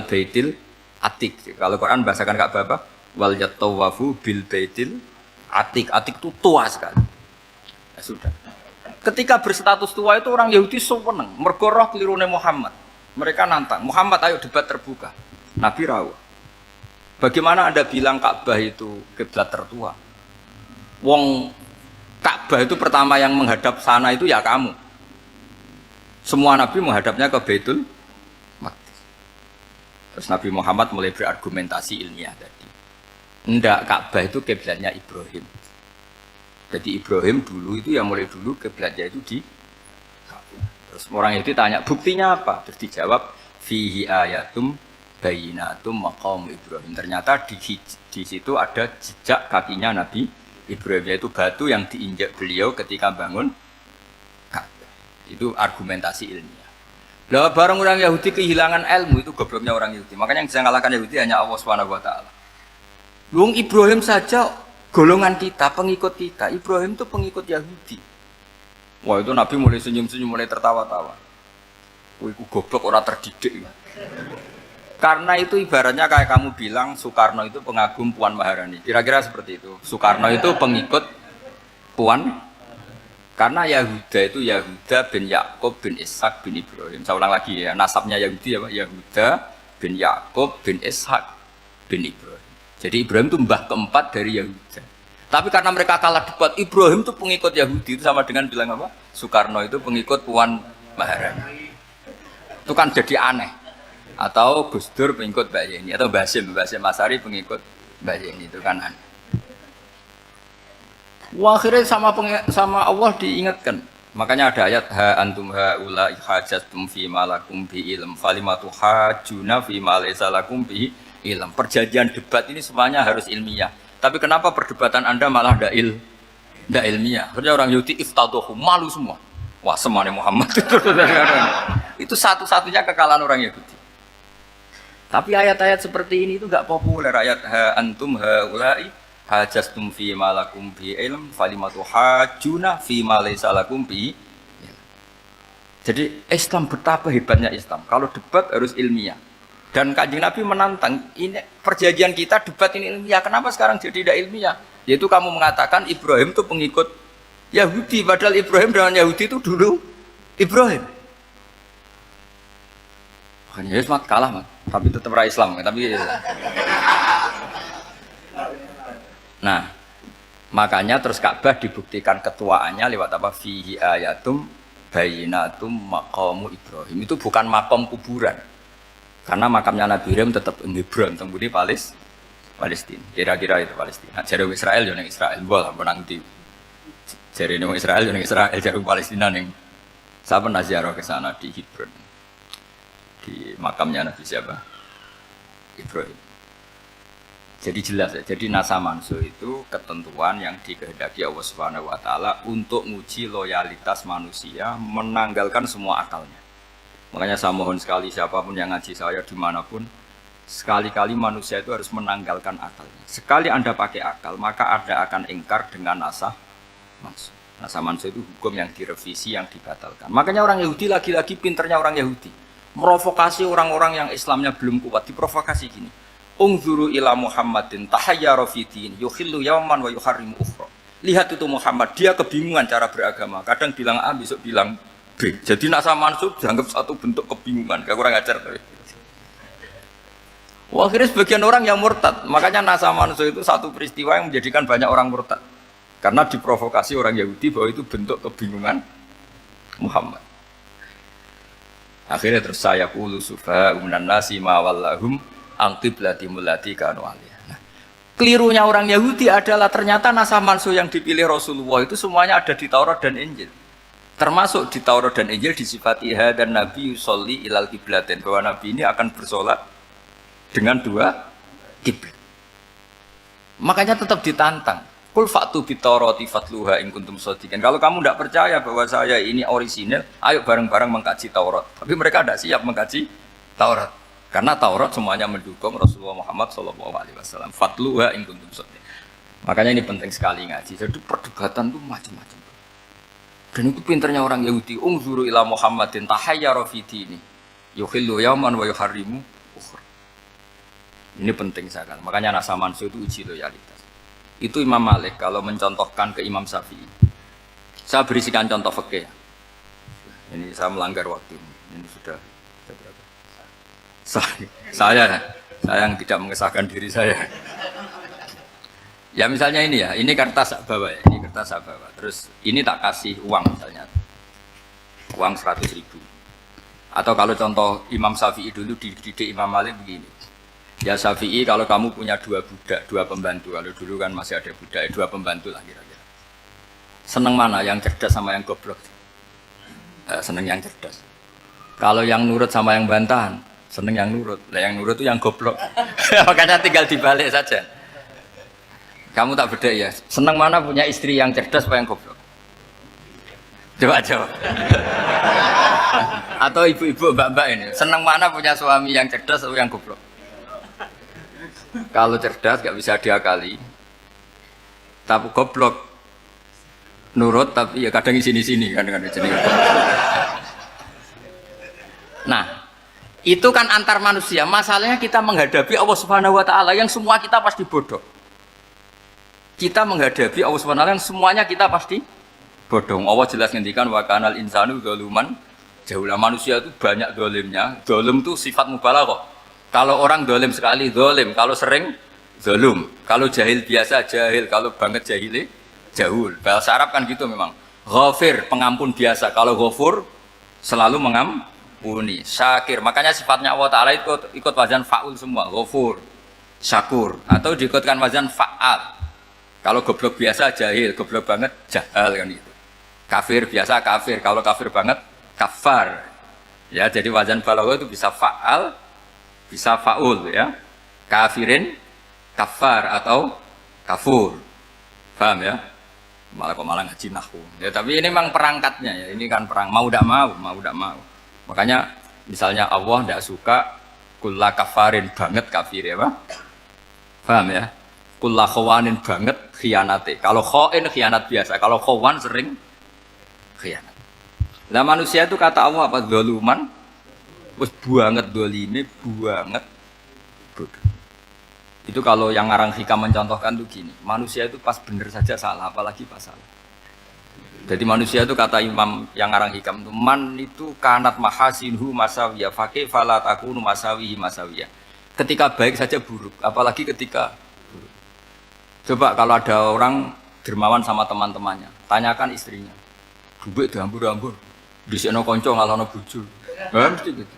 [SPEAKER 1] Baitil Atiq. Kalau Quran bahasakan Ka'bah apa? Wal yatawafu bil Baitil Atiq. Atiq itu tua sekali. Ya sudah. Ketika berstatus tua itu orang Yahudi seneng. Mergo roh kelirune Muhammad. Mereka nantang. Muhammad ayo debat terbuka. Nabi rawuh. Bagaimana Anda bilang Ka'bah itu kiblat tertua? Wong Ka'bah itu pertama yang menghadap sana itu ya kamu. Semua Nabi menghadapnya ke Baitul Maqdis. Terus Nabi Muhammad mulai berargumentasi ilmiah tadi. Enggak, Ka'bah itu kiblatnya Ibrahim. Jadi Ibrahim dulu itu ya mulai dulu kiblatnya itu di Ka'bah. Terus orang itu tanya, buktinya apa? Terus dijawab, fihi ayatum bayinatum maqam Ibrahim. Ternyata di situ ada jejak kakinya Nabi Ibrahim, yaitu batu yang diinjak beliau ketika bangun Ka'bah. Itu argumentasi ilmiah. Lah barang orang Yahudi kehilangan ilmu itu gobloknya orang Yahudi. Makanya yang bisa mengalahkan Yahudi hanya Allah Subhanahu wa taala. Wong Ibrahim saja golongan kita, pengikut kita. Ibrahim itu pengikut Yahudi. Wah, itu Nabi mulai senyum-senyum, mulai tertawa-tawa. Wah, itu goblok orang terdidik. Karena itu ibaratnya kayak kamu bilang Soekarno itu pengagum Puan Maharani. Kira-kira seperti itu. Soekarno itu pengikut Puan. Karena Yahuda itu Yahuda bin Yakub bin Ishak bin Ibrahim. Saya ulang lagi ya, nasabnya Yahudi apa? Yahuda bin Yakub bin Ishak bin Ibrahim. Jadi Ibrahim itu mbah keempat dari Yahuda. Tapi karena mereka kalah debat, Ibrahim itu pengikut Yahudi, itu sama dengan bilang apa? Soekarno itu pengikut Puan Maharani. Itu kan jadi aneh. Atau Gus Dur pengikut Mbak Yeni, atau Basim Asari pengikut Mbak Yeni, itu kan aneh. Wah, akhirnya sama Allah diingatkan. Makanya ada ayat ha antum haula hajatum fi malakum bi ilm falimatu hajuna fi ma laysa lakum bi ilm. Perjanjian debat ini semuanya harus ilmiah. Tapi kenapa perdebatan Anda malah ndak ilmiah? Karena orang Yahudi iftadohu, malu semua. Wah, semuanya Muhammad itu satu-satunya kekalahan orang Yahudi. Tapi ayat-ayat seperti ini itu enggak populer. Ayat ha antum haula hajastum fi malakum bi ilm falimatu hajuna fi ma laysa lakum bi. Jadi Islam betapa hebatnya Islam. Kalau debat harus ilmiah. Dan Kanjeng Nabi menantang, ini perjanjian kita debat ini ilmiah. Kenapa sekarang jadi tidak ilmiah? Yaitu kamu mengatakan Ibrahim itu pengikut Yahudi, padahal Ibrahim dengan Yahudi itu dulu Ibrahim. Makanya Yesus kalah, tapi tetap ra Islam, tapi nah, makanya terus Ka'bah dibuktikan ketuaannya lewat apa? Fihi ayatum bayinatum maqamu Ibrahim. Itu bukan makam kuburan. Karena makamnya Nabi Ibrahim tetap di Hebron, tempat di Palestina. Kira-kira itu Palestina. Jare Israel yo ning Israel, bola menang di. Jare ning Israel yo ning Israel, jare Palestina ning. Saya pernah ziarah ke sana di Hebron. Di makamnya Nabi siapa? Ibrahim. Jadi jelas ya, jadi nasa mansu itu ketentuan yang dikehendaki Allah Subhanahu wa taala untuk menguji loyalitas manusia, menanggalkan semua akalnya. Makanya saya mohon sekali siapapun yang ngaji saya dimanapun, sekali-kali manusia itu harus menanggalkan akalnya. Sekali Anda pakai akal, maka Anda akan ingkar dengan nasa mansu. Nasa mansu itu hukum yang direvisi, yang dibatalkan. Makanya orang Yahudi lagi-lagi pinternya orang Yahudi. Merovokasi orang-orang yang Islamnya belum kuat, diprovokasi gini. Ungzuru ila Muhammadin tahayyara fi din yukhillu yawman wa yuharrimu ukhra. Lihat itu Muhammad, dia kebingungan cara beragama. Kadang bilang A, besok bilang B. Jadi nasa mansub dianggap satu bentuk kebingungan. Gak kurang ajar tuh. Wah, akhirnya sebagian orang yang murtad. Makanya nasa mansub itu satu peristiwa yang menjadikan banyak orang murtad. Karena diprovokasi orang Yahudi bahwa itu bentuk kebingungan Muhammad. Akhirnya terus saya qulu sufa minan nasi ma wallahum angqiblati mulati kanu aliyah. Nah, kelirunya orang Yahudi adalah ternyata nasa mansu yang dipilih Rasulullah itu semuanya ada di Taurat dan Injil. Termasuk di Taurat dan Injil disifati dan Nabi yusolli ilal qiblatin, bahwa Nabi ini akan bersolat dengan dua kiblat. Makanya tetap ditantang. Qul fa'tu bit-taurati fatluha in kuntum shadiqin. Kalau kamu tidak percaya bahwa saya ini orisinal, ayo bareng-bareng mengkaji Taurat. Tapi mereka tidak siap mengkaji Taurat. Karena Taurat semuanya mendukung Rasulullah Muhammad SAW. Fatluha in kuntum shadiqin. Makanya ini penting sekali ngaji. Jadi perdebatan itu macam-macam. Dan itu pinternya orang Yahudi. Ungzuru ila Muhammadin tahayyara fi dini yukhillu yawman wa yuharrimu ukhra. Ini penting sekali. Makanya nasa mansu itu uji loyalitas. Itu Imam Malik kalau mencontohkan ke Imam Syafi'i. Saya berisikan contoh fikih. Ini saya melanggar waktu. Ini sudah berapa? Saya yang tidak mengesahkan diri saya. Ya misalnya ini ya, ini kertas saya bawa ya, ini kertas saya bawa. Terus ini tak kasih uang misalnya, uang 100.000. Atau kalau contoh Imam Syafi'i dulu dididik Imam Malik begini. Ya Syafi'i, kalau kamu punya dua budak, dua pembantu, kalau dulu kan masih ada budak, dua pembantu lah kira-kira. Seneng mana, yang cerdas sama yang goblok? Seneng yang cerdas. Kalau yang nurut sama yang bantahan, seneng yang nurut. Lah yang nurut itu yang goblok. Makanya tinggal dibalik saja. Kamu tak beda ya. Seneng mana punya istri yang cerdas apa yang goblok? Coba jawab. Atau ibu-ibu mbak-mbak ini senang mana punya suami yang cerdas atau yang goblok? Kalau cerdas gak bisa diakali, tapi goblok nurut tapi ya kadang di sini kan dengan sini. Nah, itu kan antar manusia. Masalahnya kita menghadapi Allah Subhanahu wa taala yang semua kita pasti bodoh. Kita menghadapi Allah Subhanahu wa taala yang semuanya kita pasti bodoh. Allah jelas ngendikan wa kanal insanu dzaluman jahula. Manusia itu banyak dolimnya. Dolim itu sifat mubalaghah. Kalau orang dolim sekali dolim, kalau sering zalum, kalau jahil biasa jahil, kalau banget jahili jahul. Bahasa Arab kan gitu memang. Ghafir, pengampun biasa. Kalau ghafur selalu mengampuni. Syakir, makanya sifatnya Allah Ta'ala ikut wazan fa'ul semua. Ghafur, syakur, atau diikutkan wazan fa'al. Kalau goblok biasa jahil, goblok banget jahal kan gitu. Kafir biasa kafir, kalau kafir banget kafar. Ya, jadi wazan balaghah itu bisa fa'al, bisa fa'ul ya. Kafirin, kafar atau kafur. Paham ya? Malah ngaji nahwu. Ya, tapi ini memang perangkatnya ya. Ini kan perang mau tidak mau. Makanya misalnya Allah tidak suka kulla kafarin banget kafir ya, Pak. Paham ya? Kulla khawanin banget khianate. Kalau khain khianat biasa, kalau khawan sering khianat. Nah, manusia itu kata Allah apa? Zaluman. Wes banget dolime, banget bodoh. Itu kalau yang ngarang hikam mencontohkan tuh gini, manusia itu pas bener saja salah, apalagi pas salah. Jadi manusia itu kata imam yang ngarang hikam itu, man itu kanat mahasinhu masawiyah, fakih falat akunu masawihi masawiyah. Ketika baik saja buruk, apalagi ketika buruk. Coba kalau ada orang dermawan sama teman-temannya, tanyakan istrinya, duit diambur-ambur, disikno konco ngalono bojo. Mesti gitu.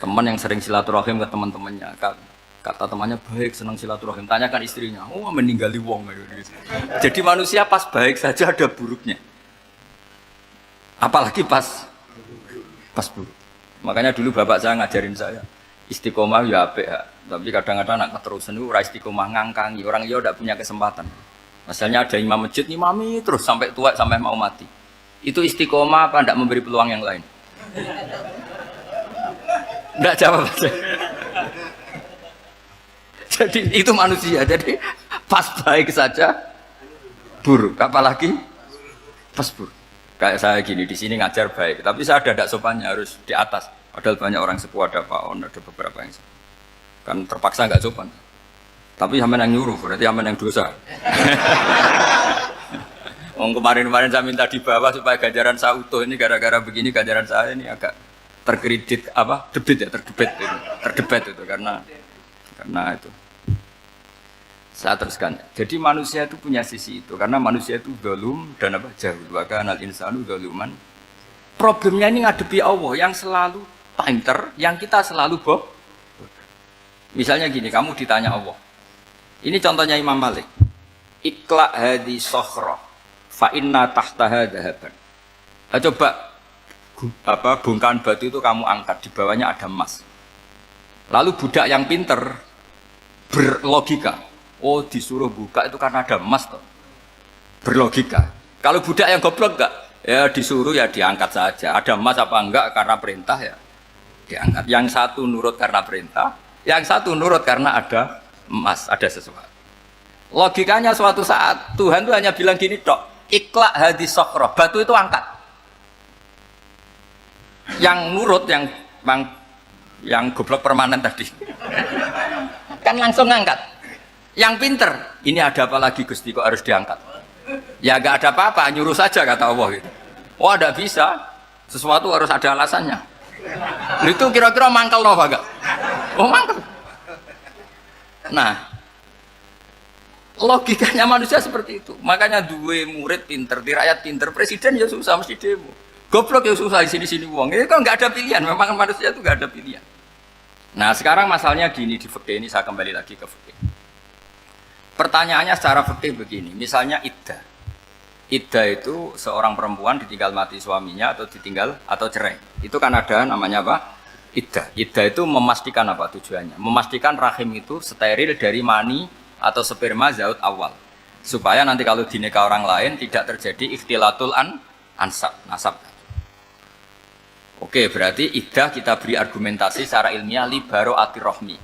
[SPEAKER 1] Teman yang sering silaturahim ke teman-temannya, kata temannya baik, senang silaturahim, tanyakan istrinya, oh meninggali wong gitu. Jadi manusia pas baik saja ada buruknya, apalagi pas buruk. Makanya dulu bapak saya ngajarin saya istiqomah ya apik ya, tapi kadang-kadang anak keterusan itu ora istiqomah ngangkangi orang ya udah punya kesempatan. Misalnya ada imam masjid ngimami terus sampai tua sampai mau mati, itu istiqomah apa tidak memberi peluang yang lain? Tidak jawab aja. Jadi itu manusia. Jadi pas baik saja buruk, apalagi pas buruk. Kayak saya gini di sini ngajar baik, tapi saya ada tidak sopannya harus di atas. Padahal banyak orang sepuh, ada Pak On, ada beberapa yang kan terpaksa nggak sopan. Tapi sampean yang nyuruh, berarti sampean yang dosa. Kemarin saya minta di bawah supaya ganjaran saya utuh, ini gara-gara begini ganjaran saya ini agak terkredit apa terdebat itu karena itu saya teruskan. Jadi manusia itu punya sisi itu karena manusia itu dzalum dan apa jahul wa kanal insanu dzaluman. Problemnya ini ngadepi Allah yang selalu pinter, yang kita selalu boh. Misalnya gini, kamu ditanya Allah. Ini contohnya Imam Malik. Ikla hadi sokhroh fa inna tahtaha dhahaban. Coba bongkahan batu itu kamu angkat, di bawahnya ada emas. Lalu budak yang pinter berlogika, oh disuruh buka itu karena ada emas toh. Berlogika. Kalau budak yang goblok enggak, ya disuruh ya diangkat saja. Ada emas apa enggak karena perintah ya diangkat. Yang satu nurut karena perintah, yang satu nurut karena ada emas, ada sesuatu. Logikanya suatu saat Tuhan itu hanya bilang gini tok, ikla hadis sokhroh, batu itu angkat. Yang nurut yang goblok permanen tadi kan langsung ngangkat. Yang pinter ini ada apa lagi Gusti kok harus diangkat? Ya gak ada apa-apa, nyuruh saja kata Allah gitu. Oh ada bisa, sesuatu harus ada alasannya. Itu kira-kira mangkel loh agak. Oh mangkel. Nah logikanya manusia seperti itu. Makanya dua murid pinter, di rakyat pinter, presiden ya susah mesti demo. Goblok ya susah di sini wong. Ini kan nggak ada pilihan. Memang manusia itu nggak ada pilihan. Nah sekarang masalahnya gini di fikih ini saya kembali lagi ke fikih. Pertanyaannya secara fikih begini. Misalnya iddah. Iddah itu seorang perempuan ditinggal mati suaminya atau ditinggal atau cerai. Itu kan ada namanya apa? Iddah. Iddah itu memastikan apa tujuannya? Memastikan rahim itu steril dari mani atau sperma zaut awal. Supaya nanti kalau dinikah orang lain tidak terjadi ikhtilatul ansab, nasab. Oke, berarti iddah kita beri argumentasi secara ilmiah li baro'atir rohmi.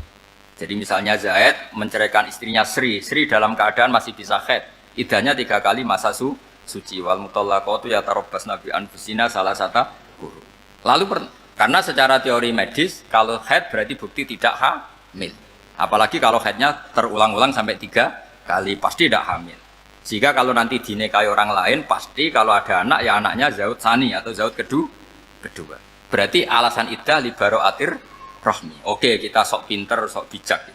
[SPEAKER 1] Jadi misalnya Zaid menceraikan istrinya Sri dalam keadaan masih bisa haid. Iddahnya 3 kali masa suci. Wal mutallaqatu yatarabbasna bi anfusina salah satu guru. Lalu karena secara teori medis kalau haid berarti bukti tidak hamil. Apalagi kalau haidnya terulang-ulang sampai 3 kali pasti tidak hamil. Sehingga kalau nanti dinikahi orang lain pasti kalau ada anak ya anaknya zaud sani atau zaud kedua. Berarti alasan iddah li baro'atir rohmi. Oke, kita sok pinter, sok bijak.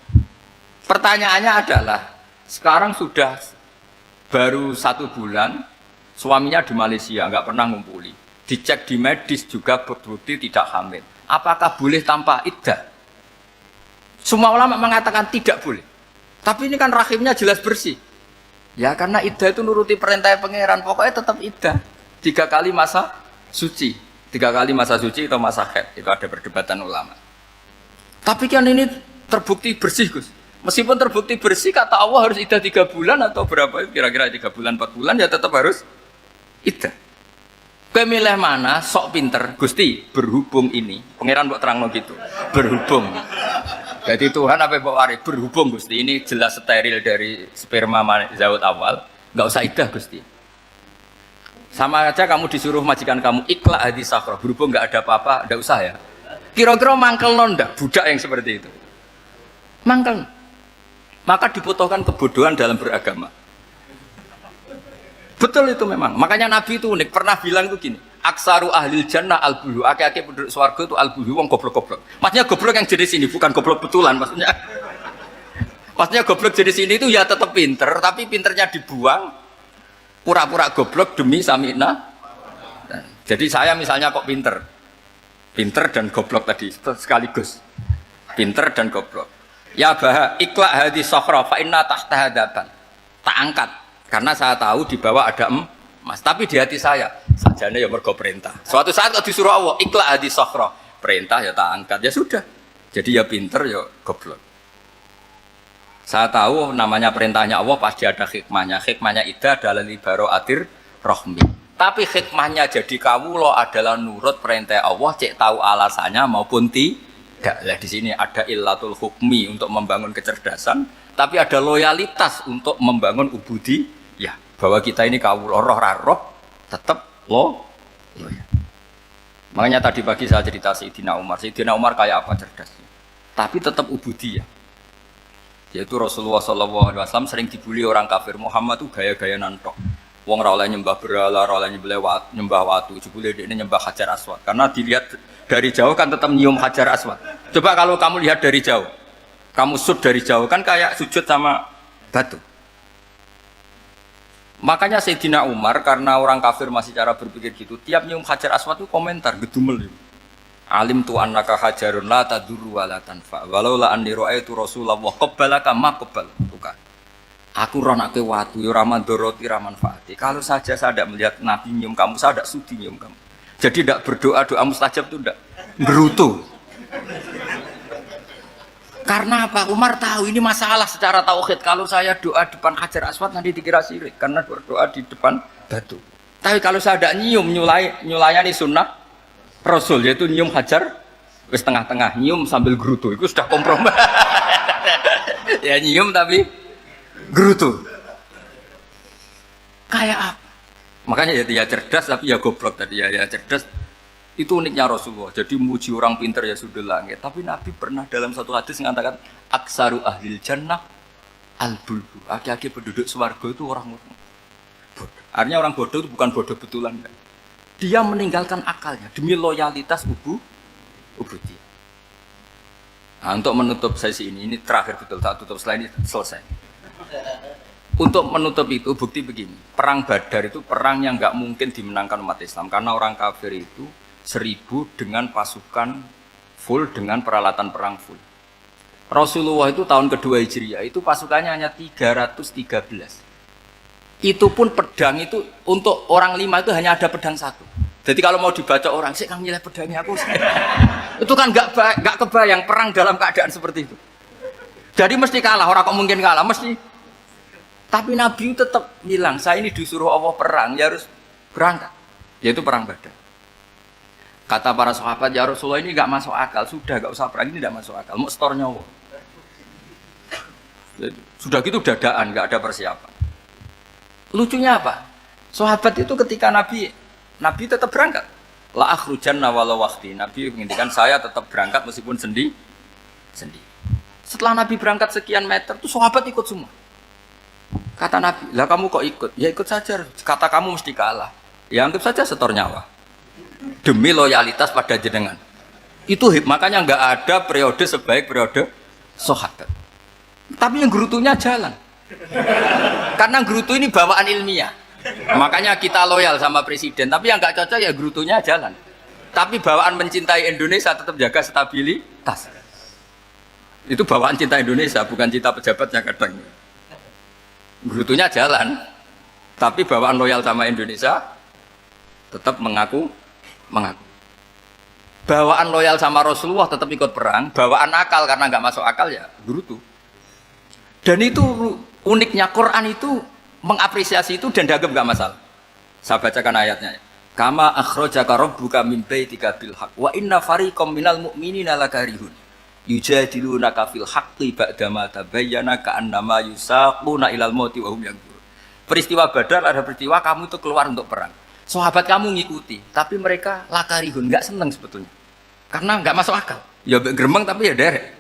[SPEAKER 1] Pertanyaannya adalah, sekarang sudah baru 1 bulan, suaminya di Malaysia, nggak pernah ngumpuli. Dicek di medis juga berbukti tidak hamil. Apakah boleh tanpa iddah? Semua ulama mengatakan tidak boleh. Tapi ini kan rahimnya jelas bersih. Ya karena iddah itu nuruti perintah pangeran, pokoknya tetap iddah. 3 kali masa suci. 3 kali masa suci atau masa haid, itu ada perdebatan ulama. Tapi kan ini terbukti bersih, Gus. Meskipun terbukti bersih, kata Allah harus iddah 3 bulan atau berapa? Kira-kira 3 bulan, 4 bulan, ya tetap harus iddah. Pemilih mana? Sok pinter, Gusti. Berhubung ini, pangeran buat terang gitu. Berhubung. Jadi Tuhan apa bawa waris? Berhubung Gusti. Ini jelas steril dari sperma zaud awal. Nggak usah iddah Gusti. Sama aja kamu disuruh majikan kamu ikhla hadis sakhroh, berhubung nggak ada apa-apa, nggak usah ya. Kira-kira mangkel nondak budak yang seperti itu. Mangkel. Maka dibutuhkan kebodohan dalam beragama. Betul itu memang. Makanya Nabi itu unik, pernah bilang itu gini, aksaru ahlil jannah al-bulu, aki-aki penduduk swarga itu al-bulu, wong goblok-goblok. Maksudnya goblok yang jenis ini, bukan goblok betulan maksudnya. Maksudnya goblok jenis ini itu ya tetap pinter, tapi pinternya dibuang. Pura-pura goblok demi samina. Jadi saya misalnya kok pinter dan goblok tadi sekaligus. Pinter dan goblok. Ya bah ikhla hadis sokhra fa inna tahta hadaban. Tak angkat karena saya tahu di bawah ada emas. Tapi di hati saya sajane ya mergo perintah. Suatu saat kok disuruh Allah ikhla hadis sokhra, perintah ya tak angkat ya sudah. Jadi ya pinter ya goblok. Saya tahu namanya perintahnya Allah pasti ada hikmahnya. Hikmahnya iddah adalah li baro'atir rohmi. Tapi hikmahnya jadi kawula adalah nurut perintah Allah, cek tahu alasannya maupun tidak. Lah di sini ada illatul hukmi untuk membangun kecerdasan, tapi ada loyalitas untuk membangun ubudi. Ya, bahwa kita ini kawula roh tetap loyal. Makanya tadi pagi saya cerita Sayyidina Umar. Sayyidina Umar kayak apa cerdasnya? Tapi tetap ubudiyah. Yaitu Rasulullah SAW sering dibully orang kafir. Muhammad itu gaya-gaya nantok. Wong ora oleh nyembah berhala, ora oleh nyembah watu. Jebule ini nyembah Hajar Aswad. Karena dilihat dari jauh kan tetap nyium Hajar Aswad. Coba kalau kamu lihat dari jauh, kamu sujud dari jauh kan kayak sujud sama batu. Makanya Sayyidina Umar karena orang kafir masih cara berpikir gitu, tiap nyium Hajar Aswad itu komentar gedumel. Alim tu annaka hajarun la tadurru wa la tanfa. Walau la anni ra'aitu Rasulullah qabbalaka ma qabbaltuka. Aku ronake watu ya ora mandoroti ra manfaati. Kalau saja saya tidak melihat Nabi nyium kamu, saya tidak sudi nyium kamu. Jadi tidak berdoa doa mustajab itu tidak gerutu. Karena apa? Umar tahu ini masalah secara tauhid. Kalau saya doa depan Hajar Aswad nanti dikira syirik karena berdoa di depan batu. Tapi kalau saya tidak nyium nyulayani sunnah Rasul yaitu nyium hajar wis tengah-tengah nyium sambil gerutu itu sudah kompromi. Ya nyium tapi gerutu kayak apa makanya ya cerdas tapi ya goblok tadi ya cerdas itu uniknya Rasulullah. Jadi muji orang pintar ya sudah langit, tapi Nabi pernah dalam satu hadis mengatakan aksaru ahlil jannah al-bulbu, aki-aki penduduk swarga itu orang bodoh. Artinya orang bodoh itu bukan bodoh betulan kan? Dia meninggalkan akalnya demi loyalitas ubudi. Nah, untuk menutup sesi ini terakhir betul, tak tutup setelah ini selesai. Untuk menutup itu bukti begini, perang Badar itu perang yang nggak mungkin dimenangkan umat Islam karena orang kafir itu 1000 dengan pasukan full dengan peralatan perang full. Rasulullah itu tahun kedua Hijriah itu pasukannya hanya 313. Itu pun pedang itu untuk orang 5 itu hanya ada pedang 1. Jadi kalau mau dibaca orang, sih kang nilai pedangnya aku. Itu kan nggak kebayang perang dalam keadaan seperti itu. Jadi mesti kalah, orang kok mungkin kalah, mesti. Tapi Nabi tetap bilang, saya ini disuruh Allah perang, ya harus berangkat. Yaitu perang Badar. Kata para sahabat, ya Rasulullah ini nggak masuk akal, sudah nggak usah perang, ini nggak masuk akal, mau setor nyawa. Sudah gitu dadaan, nggak ada persiapan. Lucunya apa? Sahabat itu ketika Nabi tetap berangkat. La akhrujanna walau waqti. Nabi menginginkan saya tetap berangkat meskipun sendiri. Setelah Nabi berangkat sekian meter, tuh sahabat ikut semua. Kata Nabi, lah kamu kok ikut? Ya ikut saja. Kata kamu mesti kalah. Ya anggap saja setor nyawa. Demi loyalitas pada jenengan. Itu makanya nggak ada periode sebaik periode sahabat. Tapi yang gerutunya jalan. Karena gerutu ini bawaan ilmiah. Makanya kita loyal sama presiden. Tapi yang nggak cocok ya gerutunya jalan. Tapi bawaan mencintai Indonesia tetap jaga stabilitas. Itu bawaan cinta Indonesia, bukan cinta pejabatnya kadang. Gerutunya jalan. Tapi bawaan loyal sama Indonesia tetap mengaku. Bawaan loyal sama Rasulullah tetap ikut perang. Bawaan akal karena nggak masuk akal ya gerutu. Dan itu uniknya Quran itu mengapresiasi itu dan dianggap nggak masalah. Saya bacakan ayatnya. Kama akhrajaka rabbuka min baitika bil haqq wa inna fariqam minal mu'minina lakarihun yujadilunaka fil haqqi ba'dama tabayyana ka'annama yusaquna ilal mauti wa hum yanzurun. Peristiwa Badar ada peristiwa kamu itu keluar untuk perang. Sahabat kamu ngikuti, tapi mereka lakarihun, nggak senang sebetulnya. Karena nggak masuk akal. Ya geremeng tapi ya derek.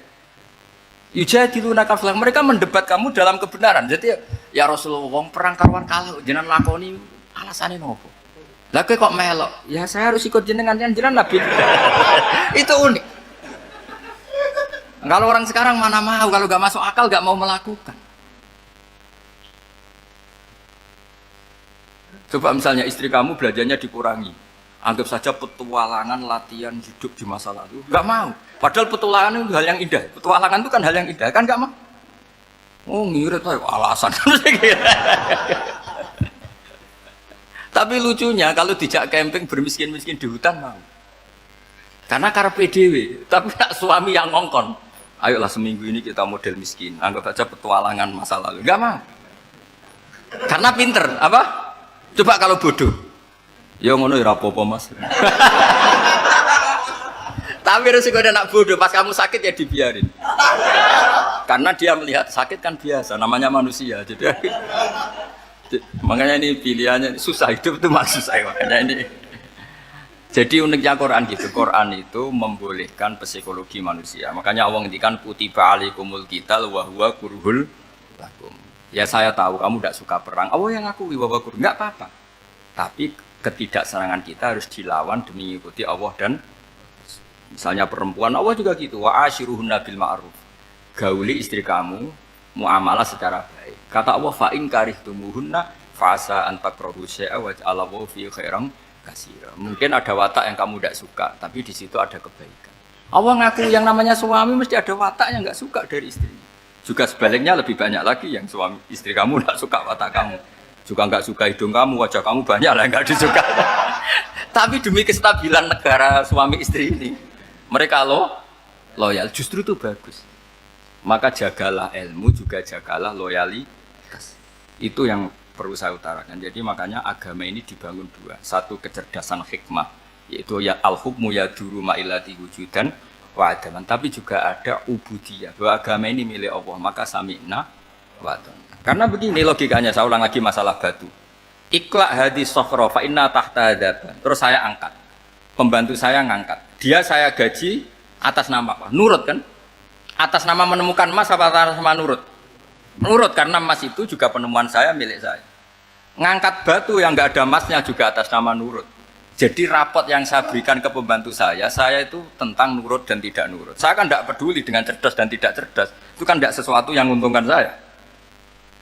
[SPEAKER 1] Yujadilunaka fil haqq, mereka mendebat kamu dalam kebenaran. Jadi ya Rasulullah wong perang karuan kalah jenengan lakoni alasane nopo? Lah kok melok? Ya saya harus ikut jenengan Nabi. Itu unik. Kalau orang sekarang mana mau, kalau nggak masuk akal nggak mau melakukan. Coba misalnya istri kamu belajarnya dikurangi, anggap saja petualangan latihan hidup di masa lalu, nggak mau. Padahal petualangan itu hal yang indah. Petualangan itu kan hal yang indah, kan nggak mau. Oh ngirit tuh alasan. Tapi lucunya kalau dijak camping bermiskin-miskin di hutan mau. Karena karepe dhewe, tapi nak suami yang ngongkon. Ayolah seminggu ini kita model miskin, anggap saja petualangan masa lalu, nggak mau. Karena pinter, apa? Coba kalau bodoh, ya ngono ya apa-apa mas. Tapi resiko ada nak bodoh, pas kamu sakit ya dibiarin. Karena dia melihat sakit kan biasa, namanya manusia. Jadi makanya ini pilihannya susah hidup itu maksud saya makanya ini. Jadi uniknya Quran gitu, Quran itu membolehkan psikologi manusia. Makanya Allah ngendikan kutiba alaikumul qital wa huwa kurhul lakum. Ya saya tahu kamu tidak suka perang. Allah yang ngakui bahwa kurhul enggak apa-apa. Tapi ketidaksenangan kita harus dilawan demi mengikuti Allah dan misalnya perempuan Allah juga gitu. Wa ashiruhunna bil ma'ruf. Gauli istri kamu muamalah secara baik. Kata Allah fa in karihtumuhunna fa'asa an takrahu syai'a wa ja'alallahu fi khairan katsira. Mungkin ada watak yang kamu tidak suka, tapi di situ ada kebaikan. Allah ngaku yang namanya suami mesti ada watak yang enggak suka dari istrinya. Juga sebaliknya lebih banyak lagi yang suami istri kamu tidak suka watak kamu. Juga enggak suka hidung kamu, wajah kamu banyak lah enggak disuka. Tapi demi kestabilan negara suami istri ini, mereka loyal, justru itu bagus. Maka jagalah ilmu, juga jagalah loyalitas. Itu yang perlu saya utarakan. Jadi makanya agama ini dibangun dua. Satu kecerdasan hikmah, yaitu ya al-hukmu yaduru ma'ilati wujudan wa adaman. Tapi juga ada ubudiyah, bahwa agama ini milik Allah. Maka sami'na wa ata'na. Karena begini logikanya, saya ulang lagi masalah batu. Iqla hadis sokhro fa inna tahta hadaban. Terus saya angkat. Pembantu saya ngangkat. Dia saya gaji atas nama apa? Nurut kan? Atas nama menemukan emas apa atas nama nurut? Nurut karena emas itu juga penemuan saya, milik saya. Ngangkat batu yang nggak ada emasnya juga atas nama nurut. Jadi rapot yang saya berikan ke pembantu saya itu tentang nurut dan tidak nurut. Saya kan tidak peduli dengan cerdas dan tidak cerdas. Itu kan tidak sesuatu yang menguntungkan saya.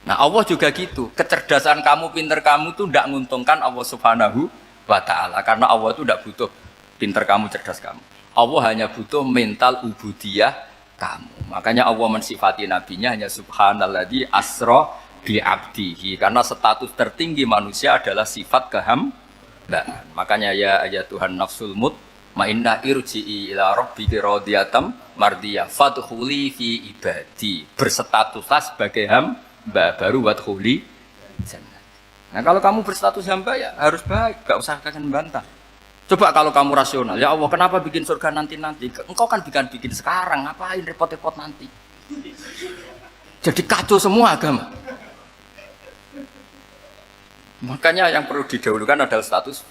[SPEAKER 1] Nah Allah juga gitu. Kecerdasan kamu, pinter kamu itu tidak menguntungkan Allah Subhanahu wa Ta'ala. Karena Allah itu tidak butuh pinter kamu, cerdas kamu. Allah hanya butuh mental ubudiyah kamu. Makanya Allah mensifati nabinya hanya subhanalladzi asra bi abdihi. Karena status tertinggi manusia adalah sifat kehambaan. Makanya ya Tuhan nafsul mutmainnah irji'i ila rabbiki radiyatan mardiyah fadkhuli fi ibadi. Berstatuslah sebagai hamba baru wadkhuli jannah. Nah kalau kamu berstatus hamba ya harus baik, gak usah kalian bantah. Coba kalau kamu rasional, ya Allah kenapa bikin surga nanti-nanti? Engkau kan bikin sekarang, ngapain repot-repot nanti? Jadi kacau semua agama. Makanya yang perlu didahulukan adalah status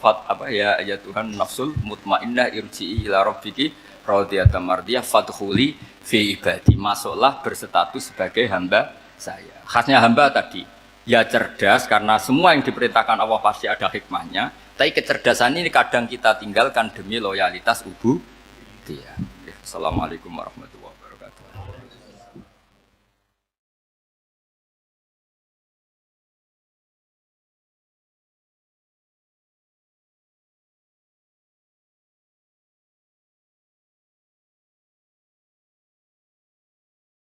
[SPEAKER 1] ya Tuhan nafsul mutmainnah irji'i ila rabbiki radiyatan mardiyah fadkhuli fi ibadi. Masuklah berstatus sebagai hamba saya. Khasnya hamba tadi, ya cerdas karena semua yang diperintahkan Allah pasti ada hikmahnya. Tapi kecerdasan ini kadang kita tinggalkan demi loyalitas ubudiyah. Assalamualaikum warahmatullahi wabarakatuh.